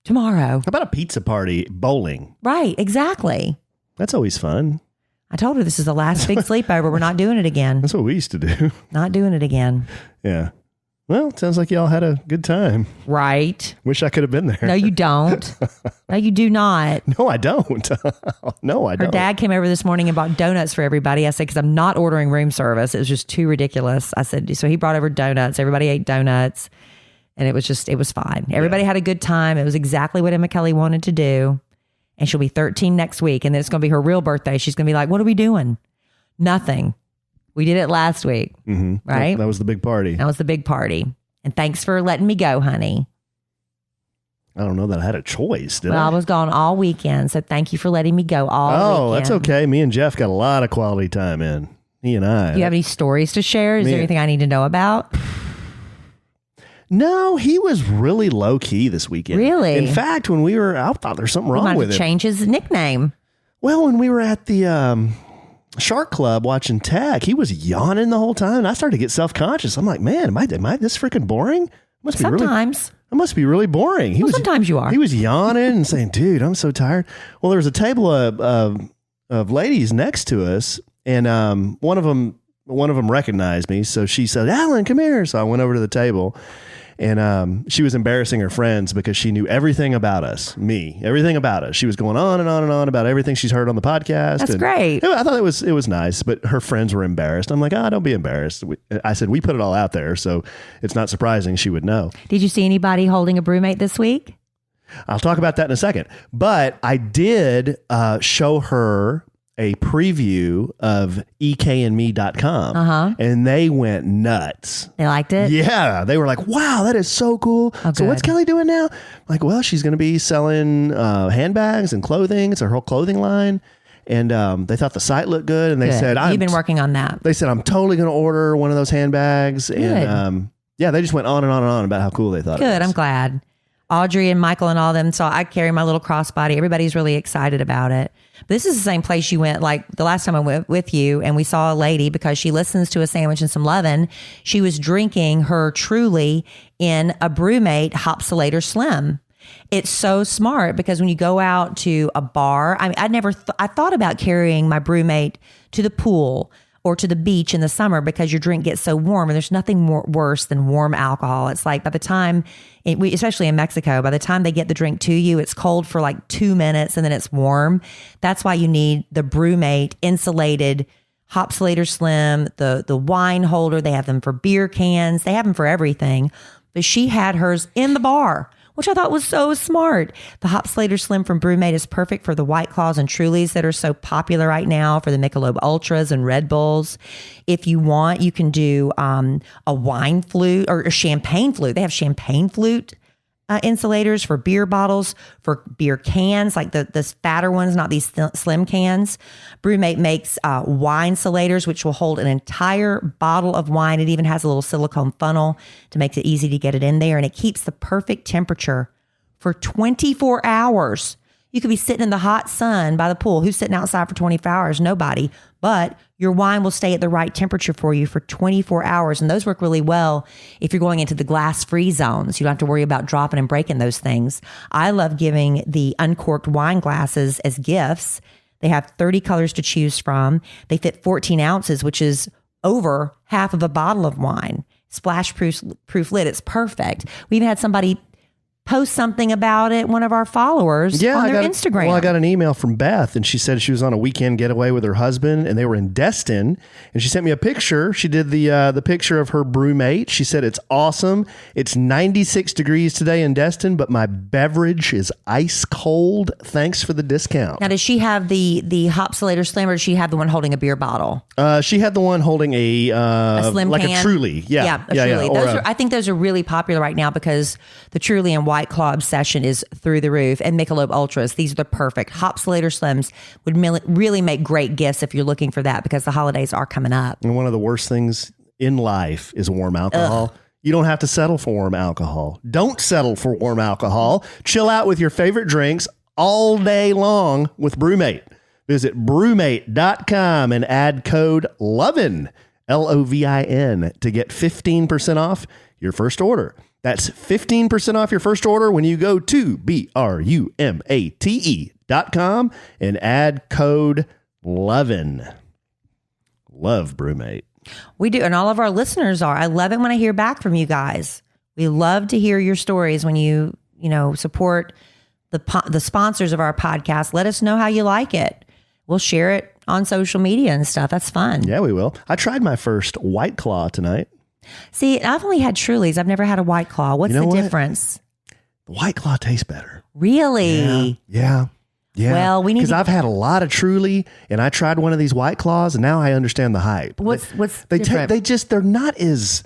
tomorrow. How about a pizza party, bowling? Right, exactly. That's always fun. I told her this is the last big sleepover. We're not doing it again. That's what we used to do. Not doing it again. Yeah. Well, it sounds like y'all had a good time. Right. Wish I could have been there. No, you don't. No, you do not. No, I don't. No, I don't. Her dad came over this morning and bought donuts for everybody. I said, because I'm not ordering room service. It was just too ridiculous. I said, so he brought over donuts. Everybody ate donuts. And it was fine. Everybody had a good time. It was exactly what Emma Kellie wanted to do. And she'll be 13 next week. And then it's going to be her real birthday. She's going to be like, what are we doing? Nothing. We did it last week. Mm-hmm. Right? That was the big party. That was the big party. And thanks for letting me go, honey. I don't know that I had a choice, did I? Well, I was gone all weekend. So thank you for letting me go all weekend. Oh, that's okay. Me and Jeff got a lot of quality time in. He and I. Do you have any stories to share? Is there anything I need to know about? No, he was really low key this weekend. Really? In fact, when we were, I thought there's something wrong with it. Change his nickname. Well, when we were at the Shark Club watching tag, he was yawning the whole time. And I started to get self-conscious. I'm like, man, am I this freaking boring? Sometimes. I must be really boring. Sometimes you are. He was yawning and saying, dude, I'm so tired. Well, there was a table of ladies next to us, and one of them recognized me. So she said, Alan, come here. So I went over to the table. And she was embarrassing her friends because she knew everything about us, everything about us. She was going on and on and on about everything she's heard on the podcast. That's great. I thought it was nice, but her friends were embarrassed. I'm like, don't be embarrassed. I said, we put it all out there, so it's not surprising she would know. Did you see anybody holding a brewmate this week? I'll talk about that in a second. But I did show her a preview of ekandme.com and they went nuts. They liked it? Yeah. They were like, wow, that is so cool. So what's Kelly doing now? I'm like, well, she's going to be selling handbags and clothing. It's her whole clothing line. And they thought the site looked good. And they said, you've been working on that. They said, I'm totally going to order one of those handbags. Good. And they just went on and on and on about how cool they thought it was. Good. I'm glad. Audrey and Michael and all of them. So I carry my little crossbody. Everybody's really excited about it. But this is the same place you went, like the last time I went with you, and we saw a lady because she listens to A Sandwich and Some Lovin'. She was drinking her Truly in a Brewmate Hopsulator Slim. It's so smart because when you go out to a bar, I mean, I thought about carrying my Brewmate to the pool or to the beach in the summer because your drink gets so warm, and there's nothing worse than warm alcohol. It's like by the time, especially in Mexico, by the time they get the drink to you, it's cold for like 2 minutes and then it's warm. That's why you need the Brewmate insulated Hopsulator Slim, the wine holder. They have them for beer cans. They have them for everything. But she had hers in the bar, which I thought was so smart. The Hopsulator Slim from Brewmate is perfect for the White Claws and Trulies that are so popular right now, for the Michelob Ultras and Red Bulls. If you want, you can do a wine flute or a champagne flute. They have champagne flute insulators for beer bottles, for beer cans, like the fatter ones, not these slim cans. Brewmate makes wine insulators, which will hold an entire bottle of wine. It even has a little silicone funnel to make it easy to get it in there. And it keeps the perfect temperature for 24 hours. You could be sitting in the hot sun by the pool. Who's sitting outside for 24 hours? Nobody. But your wine will stay at the right temperature for you for 24 hours. And those work really well if you're going into the glass-free zones. You don't have to worry about dropping and breaking those things. I love giving the uncorked wine glasses as gifts. They have 30 colors to choose from. They fit 14 ounces, which is over half of a bottle of wine. Splash-proof lid. It's perfect. We even had somebody post something about it, one of our followers, on their Instagram. Well, I got an email from Beth, and she said she was on a weekend getaway with her husband, and they were in Destin, and she sent me a picture. She did the picture of her Brewmate. She said, it's awesome. It's 96 degrees today in Destin, but my beverage is ice cold. Thanks for the discount. Now, does she have the Hopsulator Slim, or does she have the one holding a beer bottle? She had the one holding a slim like can. A Truly. Yeah, a Truly. I think those are really popular right now because the Truly and White Claw obsession is through the roof, and Michelob Ultras. These are the perfect. Hopsulator Slims would really make great gifts if you're looking for that, because the holidays are coming up. And one of the worst things in life is warm alcohol. Ugh. You don't have to settle for warm alcohol. Don't settle for warm alcohol. Chill out with your favorite drinks all day long with Brewmate. Visit brewmate.com and add code LOVIN, LOVIN, to get 15% off your first order. That's 15% off your first order when you go to brumate.com and add code LOVIN. Love Brewmate. We do, and all of our listeners are. I love it when I hear back from you guys. We love to hear your stories when you support the sponsors of our podcast. Let us know how you like it. We'll share it on social media and stuff. That's fun. Yeah, we will. I tried my first White Claw tonight. See, I've only had Trulies. I've never had a White Claw. What's the difference? The White Claw tastes better. Really? Yeah. Well, we need, because I've had a lot of Truly, and I tried one of these White Claws, and now I understand the hype. What's different? They're not as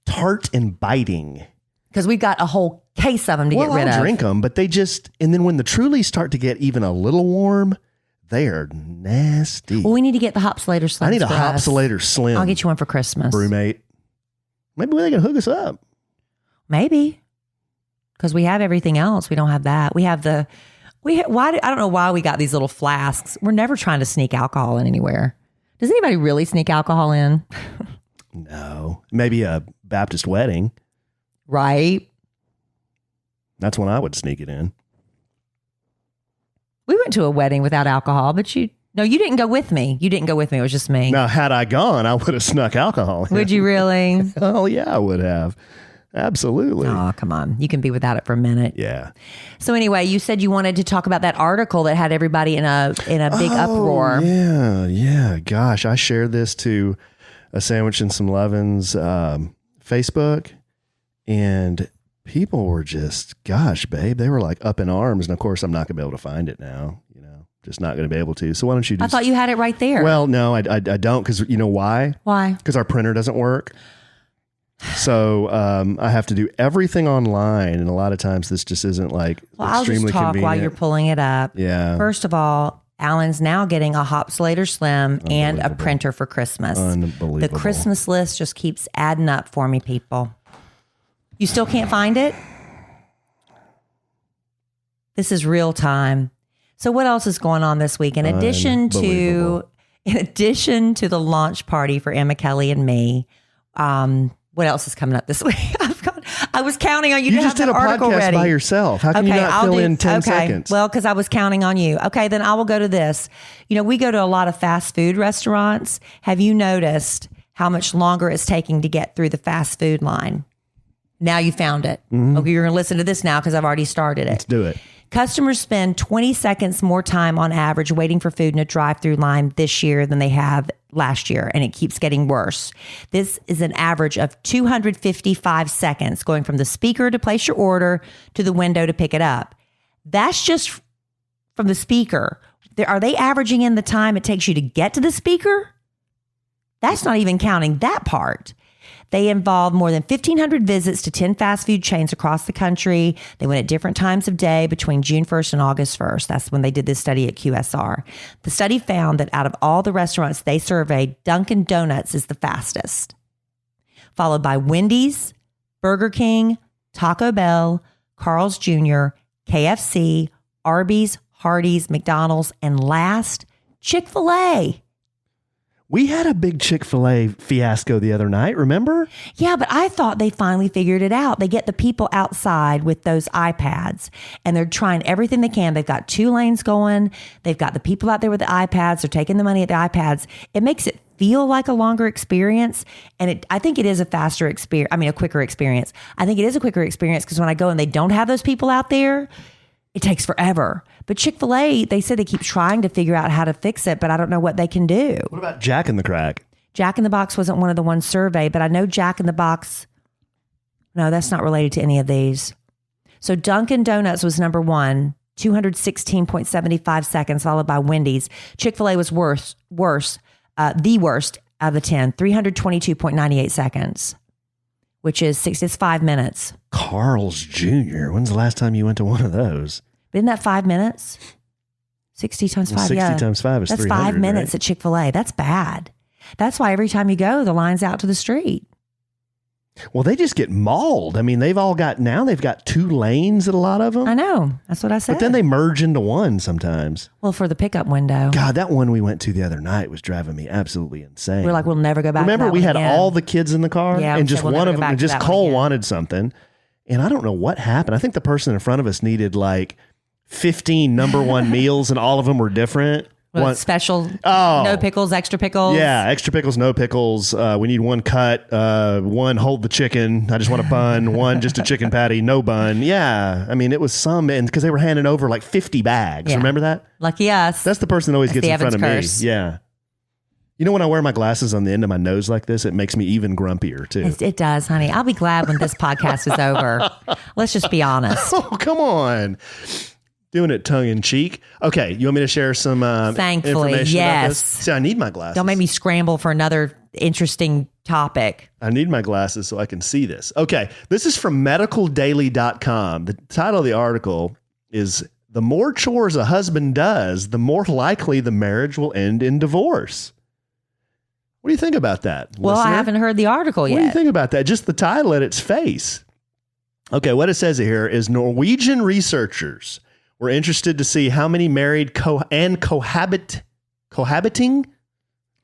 tart and biting. Because we've got a whole case of them to get rid of. I'll drink them, but and then when the Trulies start to get even a little warm, they are nasty. Well, we need to get the Hopsulator Slim. I need a Hopsulator Slim. I'll get you one for Christmas. Brewmate. Maybe they can hook us up. Maybe. Because we have everything else. We don't have that. I don't know why we got these little flasks. We're never trying to sneak alcohol in anywhere. Does anybody really sneak alcohol in? No. Maybe a Baptist wedding. Right. That's when I would sneak it in. We went to a wedding without alcohol, but you didn't go with me. It was just me. Now, had I gone, I would have snuck alcohol in. Would you really? Oh, yeah, I would have. Absolutely. Oh, come on. You can be without it for a minute. Yeah. So anyway, you said you wanted to talk about that article that had everybody in a big uproar. Yeah. Gosh, I shared this to a Sandwich and Some Lovin's Facebook, and people were just, gosh, babe, they were like up in arms. And of course, I'm not going to be able to find it now. Just not going to be able to. So why don't you do? I thought you had it right there. Well, no, I don't, because you know why? Why? Because our printer doesn't work. So I have to do everything online, and a lot of times this just isn't like I'll just talk convenient. while you're pulling it up. Yeah. First of all, Alan's now getting a Hop Slater Slim and a printer for Christmas. Unbelievable. The Christmas list just keeps adding up for me, people. You still can't find it? This is real time. So what else is going on this week? In addition to the launch party for Emma, Kelly, and me, what else is coming up this week? I was counting on you to have that article ready. You just did a podcast by yourself. How can you not fill in 10 seconds? Well, because I was counting on you. Okay, then I will go to this. We go to a lot of fast food restaurants. Have you noticed how much longer it's taking to get through the fast food line? Now you found it. Mm-hmm. Okay, you're going to listen to this now because I've already started it. Let's do it. Customers spend 20 seconds more time on average waiting for food in a drive-through line this year than they have last year, and it keeps getting worse. This is an average of 255 seconds going from the speaker to place your order to the window to pick it up. That's just from the speaker. Are they averaging in the time it takes you to get to the speaker? That's not even counting that part. They involve more than 1,500 visits to 10 fast food chains across the country. They went at different times of day between June 1st and August 1st. That's when they did this study at QSR. The study found that out of all the restaurants they surveyed, Dunkin' Donuts is the fastest, followed by Wendy's, Burger King, Taco Bell, Carl's Jr., KFC, Arby's, Hardee's, McDonald's, and last, Chick-fil-A. We had a big Chick-fil-A fiasco the other night, remember? Yeah, but I thought they finally figured it out. They get the people outside with those iPads, and they're trying everything they can. They've got 2 lanes going. They've got the people out there with the iPads. They're taking the money at the iPads. It makes it feel like a longer experience, and I think it is a faster experience. I mean, a quicker experience. I think it is a quicker experience because when I go and they don't have those people out there, it takes forever. But Chick-fil-A, they said they keep trying to figure out how to fix it, but I don't know what they can do. What about Jack in the Crack? Jack in the Box wasn't one of the ones surveyed, but I know Jack in the Box. No, that's not related to any of these. So Dunkin' Donuts was number 1, 216.75 seconds, followed by Wendy's. Chick-fil-A was the worst out of the 10, 322.98 seconds, which is 5 minutes. Carl's Jr. When's the last time you went to one of those? Isn't that 5 minutes? 60 times 5, 60 times 5 is 300. That's 5 minutes right? at Chick-fil-A. That's bad. That's why every time you go, the line's out to the street. Well, they just get mauled. I mean, they've got 2 lanes at a lot of them. I know. That's what I said. But then they merge into one sometimes. Well, for the pickup window. God, that one we went to the other night was driving me absolutely insane. We're like, we'll never go back. Remember, to that we one had again. all the kids in the car, Yeah, and just we'll one never of go them, back to just that one Cole again. wanted something, and I don't know what happened. I think the person in front of us needed like 15 number 1 meals, and all of them were different. Well, special, no pickles, extra pickles. Yeah, extra pickles, no pickles. We need 1 cut, 1 hold the chicken. I just want a bun. 1 just a chicken patty, no bun. Yeah, I mean, it was some, and because they were handing over like 50 bags. Yeah. Remember that? Lucky us. That's the person that always gets the in front of Evans curse. me. Yeah. You know, when I wear my glasses on the end of my nose like this, it makes me even grumpier too. It does, honey. I'll be glad when this podcast is over. Let's just be honest. Oh, come on. Doing it tongue in cheek. Okay, you want me to share some Thankfully, information about this? yes. See, I need my glasses. Don't make me scramble for another interesting topic. I need my glasses so I can see this. Okay, this is from medicaldaily.com. The title of the article is "The More Chores a Husband Does, the More Likely the Marriage Will End in Divorce." What do you think about that, Well, listener? I haven't heard the article yet. What do you think about that? Just the title at its face. Okay, what it says here is Norwegian researchers were interested to see how many married cohabiting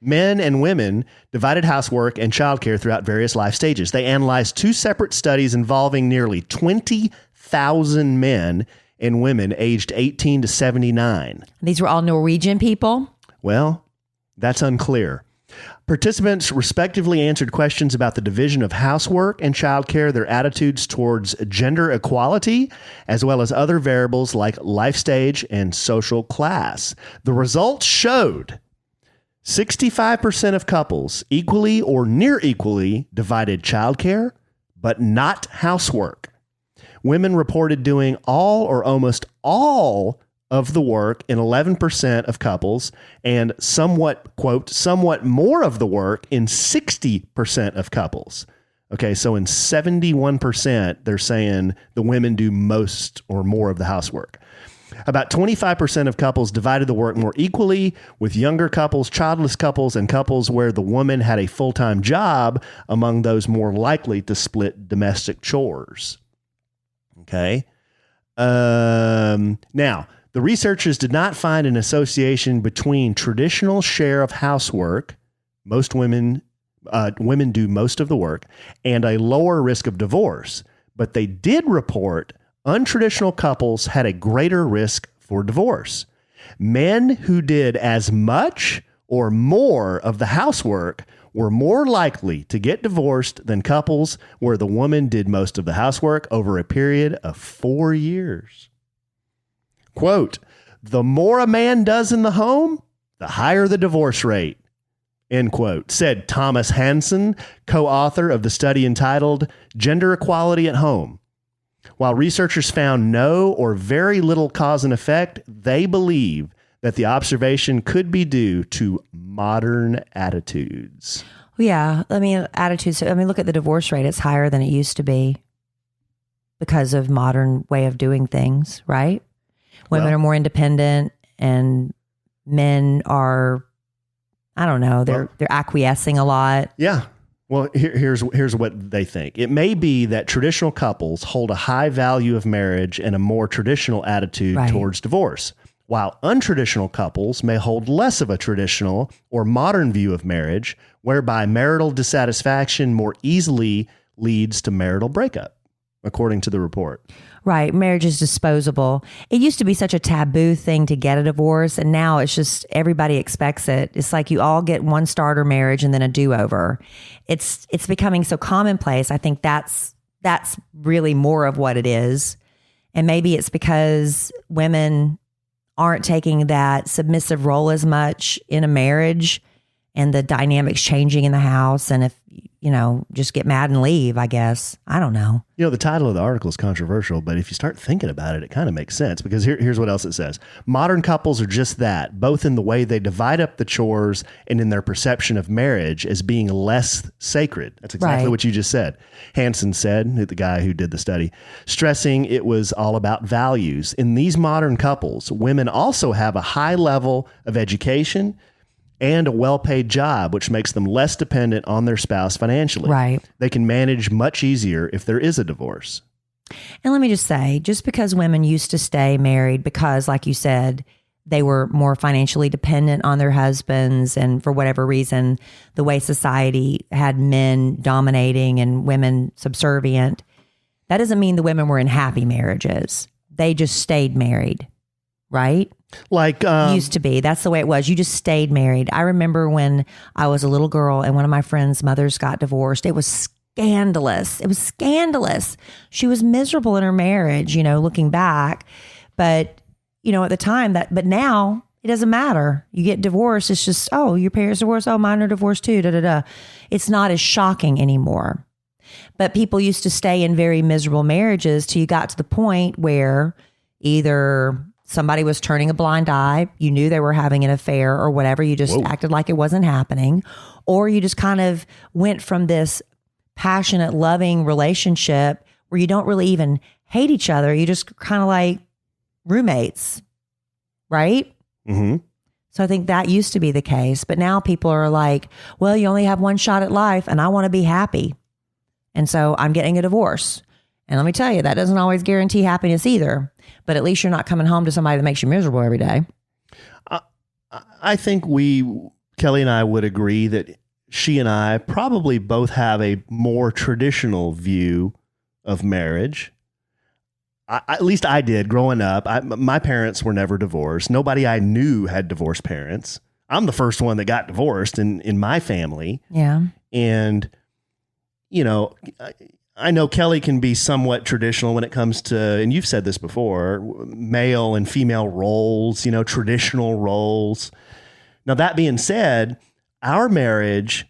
men and women divided housework and childcare throughout various life stages. They analyzed 2 separate studies involving nearly 20,000 men and women aged 18 to 79. These were all Norwegian people. Well, that's unclear. Participants respectively answered questions about the division of housework and childcare, their attitudes towards gender equality, as well as other variables like life stage and social class. The results showed 65% of couples equally or near equally divided childcare, but not housework. Women reported doing all or almost all of the work in 11% of couples, and somewhat more of the work in 60% of couples. Okay, so in 71%, they're saying the women do most or more of the housework. About 25% of couples divided the work more equally, with younger couples, childless couples, and couples where the woman had a full-time job among those more likely to split domestic chores. Okay. Now, the researchers did not find an association between traditional share of housework, most women do most of the work, and a lower risk of divorce. But they did report untraditional couples had a greater risk for divorce. Men who did as much or more of the housework were more likely to get divorced than couples where the woman did most of the housework over a period of 4 years. Quote, the more a man does in the home, the higher the divorce rate, end quote, said Thomas Hansen, co-author of the study entitled Gender Equality at Home. While researchers found no or very little cause and effect, they believe that the observation could be due to modern attitudes. Yeah, attitudes. Look at the divorce rate. It's higher than it used to be because of modern way of doing things, right? Women are more independent and men are, they're acquiescing a lot. Yeah. Well, here's what they think. It may be that traditional couples hold a high value of marriage and a more traditional attitude towards divorce, while untraditional couples may hold less of a traditional or modern view of marriage, whereby marital dissatisfaction more easily leads to marital breakup, according to the report. Right. Marriage is disposable. It used to be such a taboo thing to get a divorce, and now it's just everybody expects it. It's like you all get one starter marriage and then a do-over. It's becoming so commonplace. I think that's really more of what it is. And maybe it's because women aren't taking that submissive role as much in a marriage, and the dynamics changing in the house. And if, just get mad and leave, I guess. I don't know. The title of the article is controversial, but if you start thinking about it, it kind of makes sense, because here's what else it says. Modern couples are just that, both in the way they divide up the chores and in their perception of marriage as being less sacred. That's exactly what you just said. Hansen said, the guy who did the study, stressing it was all about values. In these modern couples, women also have a high level of education and a well-paid job, which makes them less dependent on their spouse financially. Right. They can manage much easier if there is a divorce. And let me just say, just because women used to stay married because, like you said, they were more financially dependent on their husbands, and for whatever reason, the way society had men dominating and women subservient, that doesn't mean the women were in happy marriages. They just stayed married, right? Like used to be. That's the way it was. You just stayed married. I remember when I was a little girl and one of my friends' mothers got divorced. It was scandalous. It was scandalous. She was miserable in her marriage, looking back. But, at the time but now it doesn't matter. You get divorced. It's just, oh, your parents divorced. Oh, mine are divorced too. Da, da, da. It's not as shocking anymore. But people used to stay in very miserable marriages till you got to the point where either somebody was turning a blind eye, you knew they were having an affair or whatever, you just acted like it wasn't happening, or you just kind of went from this passionate, loving relationship where you don't really even hate each other. You just kind of like roommates, right? Mm-hmm. So I think that used to be the case. But now people are like, well, you only have one shot at life and I want to be happy. And so I'm getting a divorce. And let me tell you, that doesn't always guarantee happiness either. But at least you're not coming home to somebody that makes you miserable every day. I think Kelly and I would agree that she and I probably both have a more traditional view of marriage. At least I did growing up. My parents were never divorced. Nobody I knew had divorced parents. I'm the first one that got divorced in my family. Yeah. And, you know, I know Kelly can be somewhat traditional when it comes to, and you've said this before, male and female roles, you know, traditional roles. Now, that being said, our marriage,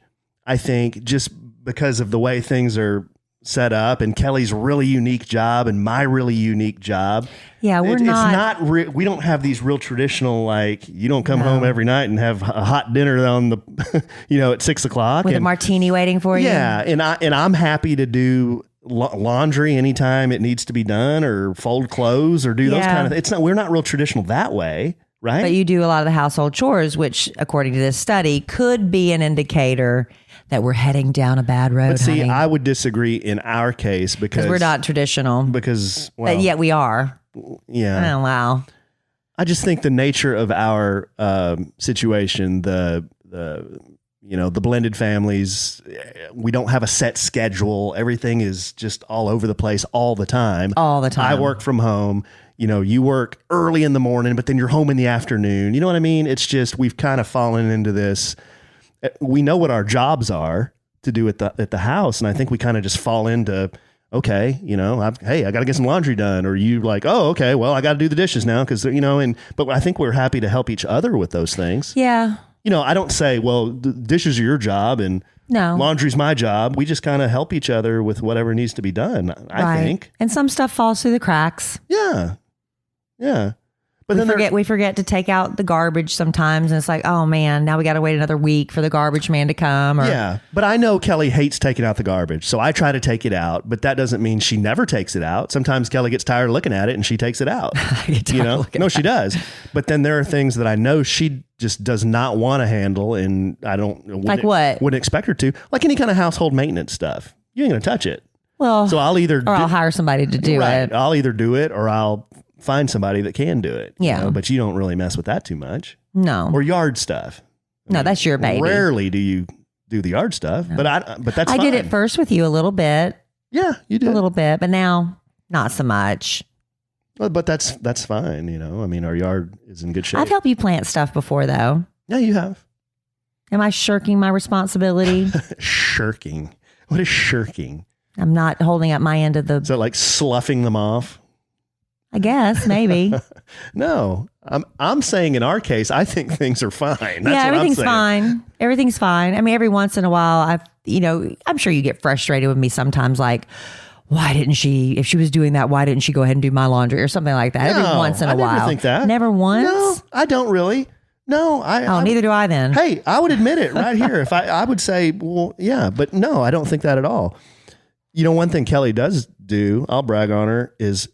I think, just because of the way things are set up and Kelly's really unique job and my really unique job. Yeah, it's not we don't have these real traditional, like, you don't come home every night and have a hot dinner on the, you know, at 6 o'clock. With a martini waiting for you. Yeah. And I'm happy to do laundry anytime it needs to be done, or fold clothes, or do those kind of, we're not real traditional that way. Right. But you do a lot of the household chores, which according to this study could be an indicator that we're heading down a bad road. But see, honey. I would disagree in our case because we're not traditional. Because, well, but yet we are. Yeah. Oh, wow. I just think the nature of our situation, the blended families, we don't have a set schedule. Everything is just all over the place all the time. All the time. I work from home. You know, you work early in the morning, but then you're home in the afternoon. You know what I mean? It's just, we've kind of fallen into this. We know what our jobs are to do at the house. And I think we kind of just fall into, okay, you know, I got to get some laundry done. Or you like, oh, okay, well, I got to do the dishes now. Cause you know, but I think we're happy to help each other with those things. Yeah. You know, I don't say, well, the dishes are your job and laundry's my job. We just kind of help each other with whatever needs to be done, I think. And some stuff falls through the cracks. Yeah. Yeah. But we forget to take out the garbage sometimes. And it's like, oh man, now we got to wait another week for the garbage man to come. Yeah. But I know Kelly hates taking out the garbage. So I try to take it out, but that doesn't mean she never takes it out. Sometimes Kelly gets tired of looking at it and she takes it out. You know? No, she does. But then there are things that I know she just does not want to handle. And wouldn't expect her to, like any kind of household maintenance stuff. You ain't going to touch it. Well, so I'll hire somebody to do it. I'll either do it or I'll find somebody that can do it. Yeah. You know? But you don't really mess with that too much. No. Or yard stuff. No, that's your baby. Rarely do you do the yard stuff, no. but that's fine. I did it first with you a little bit. Yeah, you did. A little bit, but now not so much. Well, but that's fine, you know. I mean, our yard is in good shape. I've helped you plant stuff before though. Yeah, you have. Am I shirking my responsibility? Shirking. What is shirking? I'm not holding up my end of the... Is that like sloughing them off? I guess, maybe. No, I'm saying in our case, I think things are fine. That's everything's fine. Everything's fine. I mean, every once in a while, I'm sure you get frustrated with me sometimes, like, if she was doing that, why didn't she go ahead and do my laundry or something like that? No, every once in a while. I never think that. Never once? No, I don't really. No, neither do I then. Hey, I would admit it right here. If I would say, well, yeah, but no, I don't think that at all. You know, one thing Kelly does do, I'll brag on her, is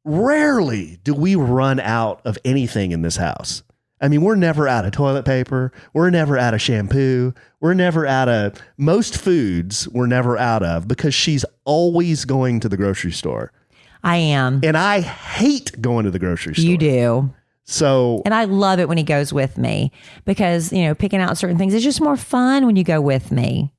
rarely do we run out of anything in this house. I mean, we're never out of toilet paper. We're never out of shampoo. We're never out of most foods. We're never out of, because she's always going to the grocery store. I am. And I hate going to the grocery store. You do. So, and I love it when he goes with me because, you know, picking out certain things is just more fun when you go with me.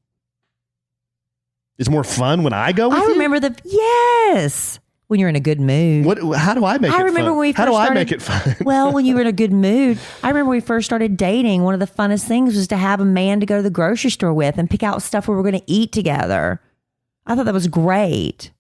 It's more fun when I go with you? I remember yes. When you're in a good mood. How do I make it fun? I remember when we first started, I make it fun? Well, when you were in a good mood. I remember when we first started dating, one of the funnest things was to have a man to go to the grocery store with and pick out stuff we were going to eat together. I thought that was great.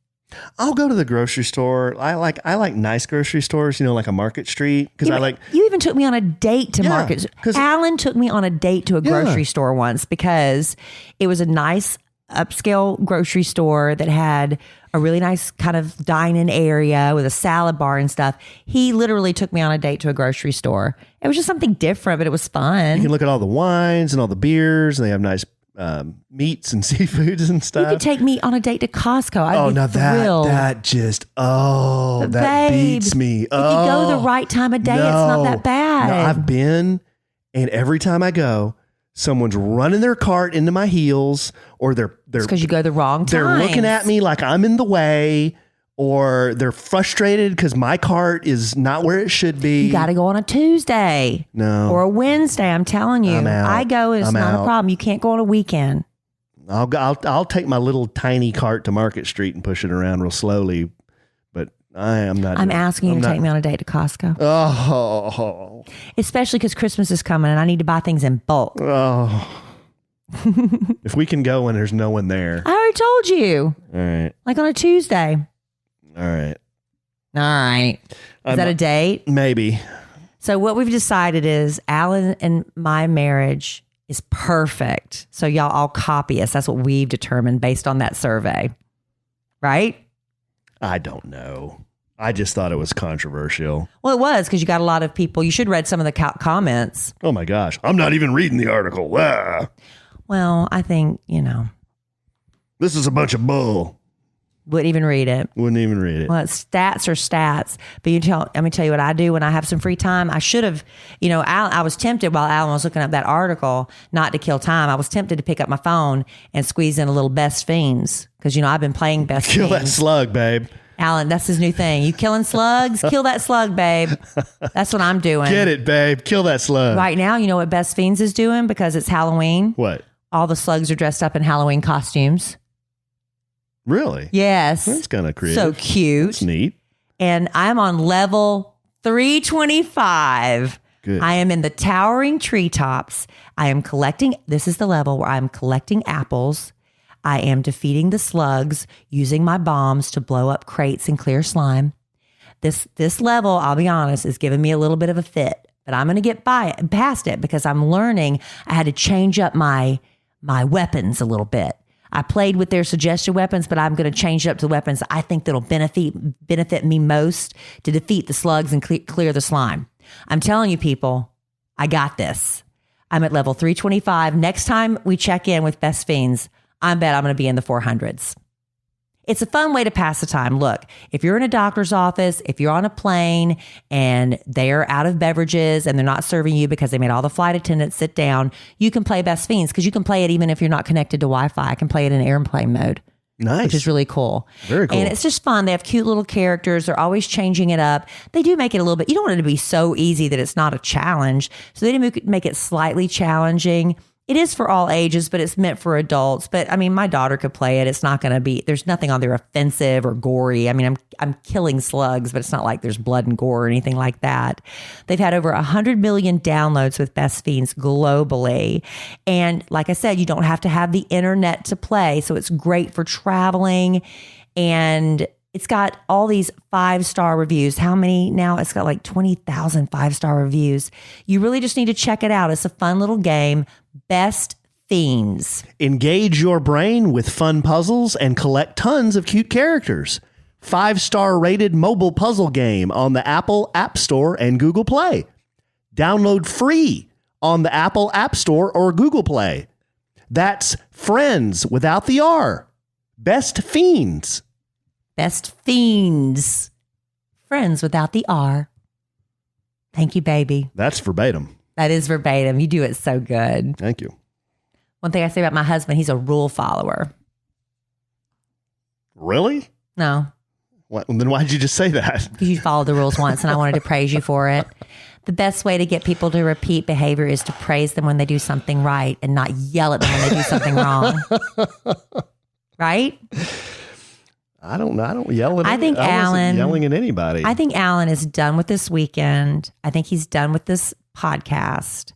I'll go to the grocery store. I like nice grocery stores, you know, like a Market Street. Because You even took me on a date to Market. Alan took me on a date to a grocery store once because it was a nice upscale grocery store that had a really nice kind of dine-in area with a salad bar and stuff. He literally took me on a date to a grocery store. It was just something different, but it was fun. You can look at all the wines and all the beers, and they have nice meats and seafoods and stuff. You could take me on a date to Costco. That beats me. If you go the right time of day, it's not that bad. No, I've been, and every time I go, someone's running their cart into my heels, or they're because you go the wrong time. They're looking at me like I'm in the way, or they're frustrated because my cart is not where it should be. You got to go on a Tuesday, or a Wednesday. I'm telling you, I go. And it's not a problem. You can't go on a weekend. I'll take my little tiny cart to Market Street and push it around real slowly, but I am not. I'm asking you to take me on a date to Costco. Oh. Especially because Christmas is coming and I need to buy things in bulk. Oh. If we can go when there's no one there. I already told you. All right. Like on a Tuesday. All right. All right. Is that a date? Maybe. So what we've decided is Alan and my marriage is perfect. So y'all all copy us. That's what we've determined based on that survey. Right? I don't know. I just thought it was controversial. Well, it was because you got a lot of people. You should read some of the comments. Oh my gosh. I'm not even reading the article. Ah. Well, I think, This is a bunch of bull. Wouldn't even read it. Wouldn't even read it. Well, stats are stats. But let me tell you what I do when I have some free time. I should have, I was tempted while Alan was looking up that article, not to kill time. I was tempted to pick up my phone and squeeze in a little Best Fiends. Because, I've been playing Best Kill Fiends. that slug, babe. Alan, that's his new thing. You killing slugs? Kill that slug, babe. That's what I'm doing. Get it, babe. Kill that slug. Right now, you know what Best Fiends is doing because it's Halloween? What? All the slugs are dressed up in Halloween costumes. Really? Yes. That's kind of creative. So cute. That's neat. And I'm on level 325. Good. I am in the towering treetops. I am collecting. This is the level where I'm collecting apples. I am defeating the slugs using my bombs to blow up crates and clear slime. This level, I'll be honest, is giving me a little bit of a fit, but I'm going to get past it because I'm learning I had to change up my weapons a little bit. I played with their suggested weapons, but I'm going to change it up to the weapons I think that'll benefit me most to defeat the slugs and clear the slime. I'm telling you, people, I got this. I'm at level 325. Next time we check in with Best Fiends, I bet I'm going to be in the 400s. It's a fun way to pass the time. Look, if you're in a doctor's office, if you're on a plane and they're out of beverages and they're not serving you because they made all the flight attendants sit down, you can play Best Fiends because you can play it even if you're not connected to Wi-Fi. I can play it in airplane mode. Nice. Which is really cool. Very cool. And it's just fun. They have cute little characters. They're always changing it up. They do make it a little bit, you don't want it to be so easy that it's not a challenge. So they did make it slightly challenging. It is for all ages, but it's meant for adults. But I mean, my daughter could play it. It's not going to be, there's nothing on there offensive or gory. I mean, I'm killing slugs, but it's not like there's blood and gore or anything like that. They've had over 100 million downloads with Best Fiends globally. And like I said, you don't have to have the internet to play. So it's great for traveling. And it's got all these 5-star reviews. How many now? It's got like 20,000 5-star reviews. You really just need to check it out. It's a fun little game. Best Fiends. Engage your brain with fun puzzles and collect tons of cute characters. 5-star rated mobile puzzle game on the Apple App Store and Google Play. Download free on the Apple App Store or Google Play. That's Friends without the R. Best Fiends. Best Fiends. Friends without the R. Thank you, baby. That's verbatim. That is verbatim. You do it so good. Thank you. One thing I say about my husband, he's a rule follower. Really? No. What, then why did you just say that? Because you followed the rules once and I wanted to praise you for it. The best way to get people to repeat behavior is to praise them when they do something right and not yell at them when they do something wrong. Right? I don't know. I don't yell at I think I wasn't Alan yelling at anybody. I think Alan is done with this weekend. I think he's done with this podcast.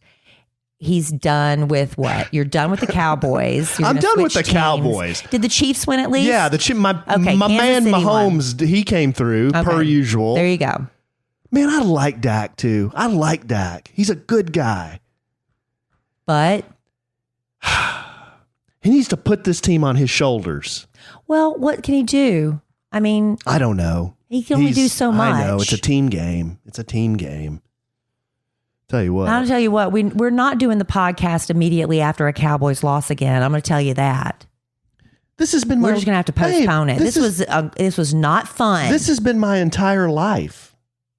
He's done with what? You're done with the Cowboys. I'm done with the Cowboys. Did the Chiefs win at least? Yeah, my man City Mahomes, he came through per usual. There you go. Man, I like Dak too. I like Dak. He's a good guy. But he needs to put this team on his shoulders. Well, what can he do? I mean, I don't know. He can only do so much. I know. It's a team game. Tell you what. I'll tell you what. We're not doing the podcast immediately after a Cowboys loss again. I'm going to tell you that. This has been. We're just going to have to postpone it. This was not fun. This has been my entire life.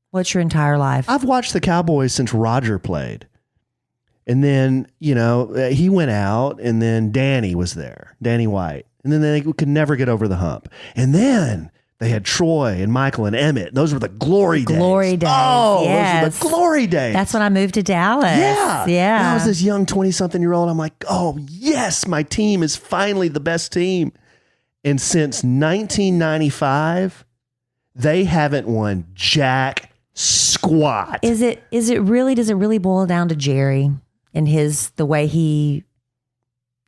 What's your entire life? I've watched the Cowboys since Roger played. And then, he went out and then Danny was there, Danny White. And then they could never get over the hump. And then they had Troy and Michael and Emmett. Those were the glory days. Glory days. Oh, yes. those were the glory days. That's when I moved to Dallas. Yeah. Yeah. And I was this young 20-something-year-old. I'm like, oh, yes, my team is finally the best team. And since 1995, They haven't won jack squat. Does it really boil down to Jerry and the way he,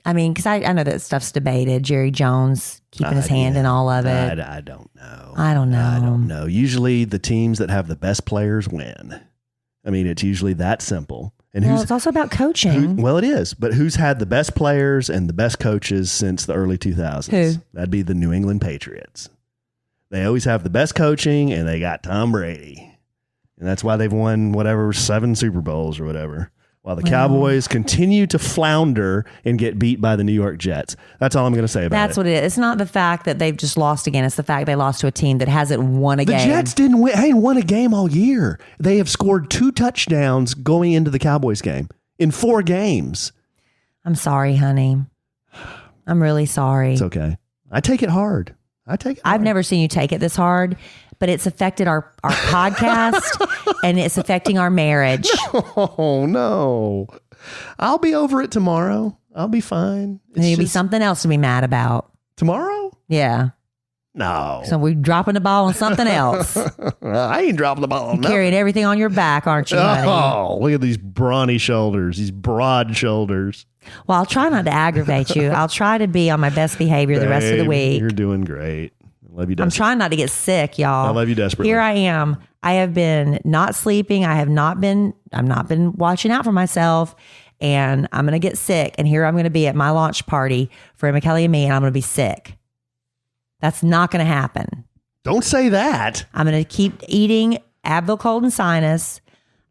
I mean, because I know that stuff's debated. Jerry Jones keeping his hand in all of it. I don't know. I don't know. Usually the teams that have the best players win. I mean, it's usually that simple. And it's also about coaching. Well, it is. But who's had the best players and the best coaches since the early 2000s? Who? That'd be the New England Patriots. They always have the best coaching, and they got Tom Brady. And that's why they've won 7 Super Bowls or whatever. While the Cowboys continue to flounder and get beat by the New York Jets. That's all I'm going to say about it. That's what it is. It's not the fact that they've just lost again. It's the fact they lost to a team that hasn't won a game. The Jets didn't win. They won a game all year. They have scored 2 touchdowns going into the Cowboys game in 4 games. I'm sorry, honey. I'm really sorry. It's okay. I take it hard. I've never seen you take it this hard, but it's affected our podcast and it's affecting our marriage. Oh, no. I'll be over it tomorrow. I'll be fine. There'll be something else to be mad about. Tomorrow? Yeah. No. So we're dropping the ball on something else. I ain't dropping the ball on nothing. Carrying everything on your back, aren't you, honey? Oh, look at these brawny shoulders, these broad shoulders. Well, I'll try not to aggravate you. I'll try to be on my best behavior the rest of the week. You're doing great. I love you desperately. I'm trying not to get sick, y'all. I love you desperately. Here I am. I have been not sleeping. I'm not been watching out for myself, and I'm going to get sick. And here I'm going to be at my launch party for Emma, Kelly, and me, and I'm going to be sick. That's not going to happen. Don't say that. I'm going to keep eating Advil cold and sinus.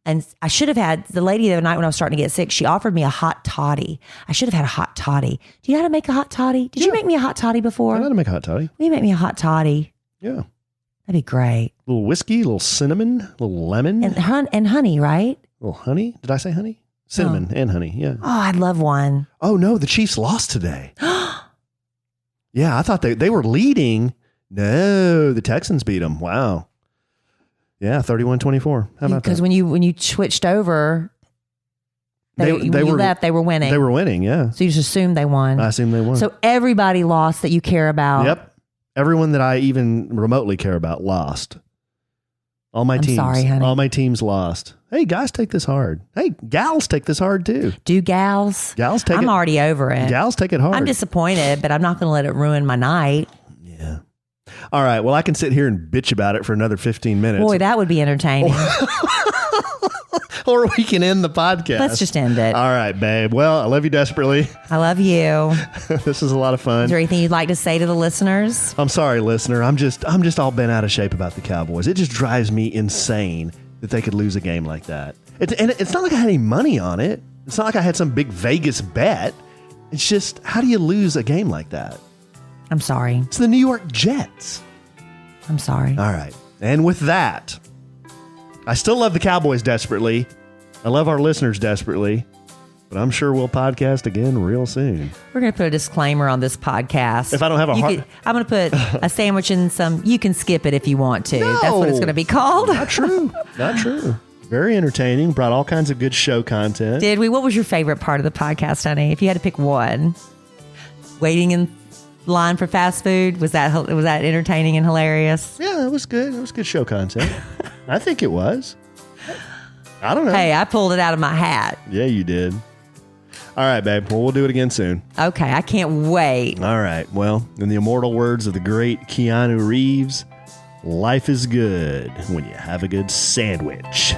And I should have had, the lady the other night when I was starting to get sick, she offered me a hot toddy. I should have had a hot toddy. Do you know how to make a hot toddy? Did you make me a hot toddy before? I know how to make a hot toddy. Will you make me a hot toddy? Yeah. That'd be great. A little whiskey, a little cinnamon, a little lemon. And honey, right? A little honey. Did I say honey? Cinnamon and honey, yeah. Oh, I'd love one. Oh, no, the Chiefs lost today. Yeah, I thought they were leading. No, the Texans beat them. Wow. Yeah, 31-24. How about that? Because when you switched over, they were winning. They were winning, yeah. So you just assumed they won. I assumed they won. So everybody lost that you care about. Yep. Everyone that I even remotely care about lost. All my teams. Sorry, honey. All my teams lost. Hey, guys, take this hard. Hey, gals, take this hard too. Do gals? Gals take it. I'm already over it. Gals take it hard. I'm disappointed, but I'm not going to let it ruin my night. Yeah. All right. Well, I can sit here and bitch about it for another 15 minutes. Boy, that would be entertaining. Or we can end the podcast. Let's just end it. All right, babe. Well, I love you desperately. I love you. This is a lot of fun. Is there anything you'd like to say to the listeners? I'm sorry, listener. I'm just all bent out of shape about the Cowboys. It just drives me insane that they could lose a game like that. It's not like I had any money on it. It's not like I had some big Vegas bet. It's just, how do you lose a game like that? I'm sorry. It's the New York Jets. I'm sorry. All right. And with that, I still love the Cowboys desperately. I love our listeners desperately. But I'm sure we'll podcast again real soon. We're going to put a disclaimer on this podcast. If I don't have a heart... I'm going to put a sandwich and some... You can skip it if you want to. No, that's what it's going to be called. Not true. Not true. Very entertaining. Brought all kinds of good show content. Did we? What was your favorite part of the podcast, honey? If you had to pick one. Waiting in line for fast food. Was that entertaining and hilarious? Yeah, it was good. It was good show content. I think it was. I don't know. Hey, I pulled it out of my hat. Yeah, you did. All right, babe. Well, we'll do it again soon. Okay, I can't wait. All right. Well, in the immortal words of the great Keanu Reeves, life is good when you have a good sandwich.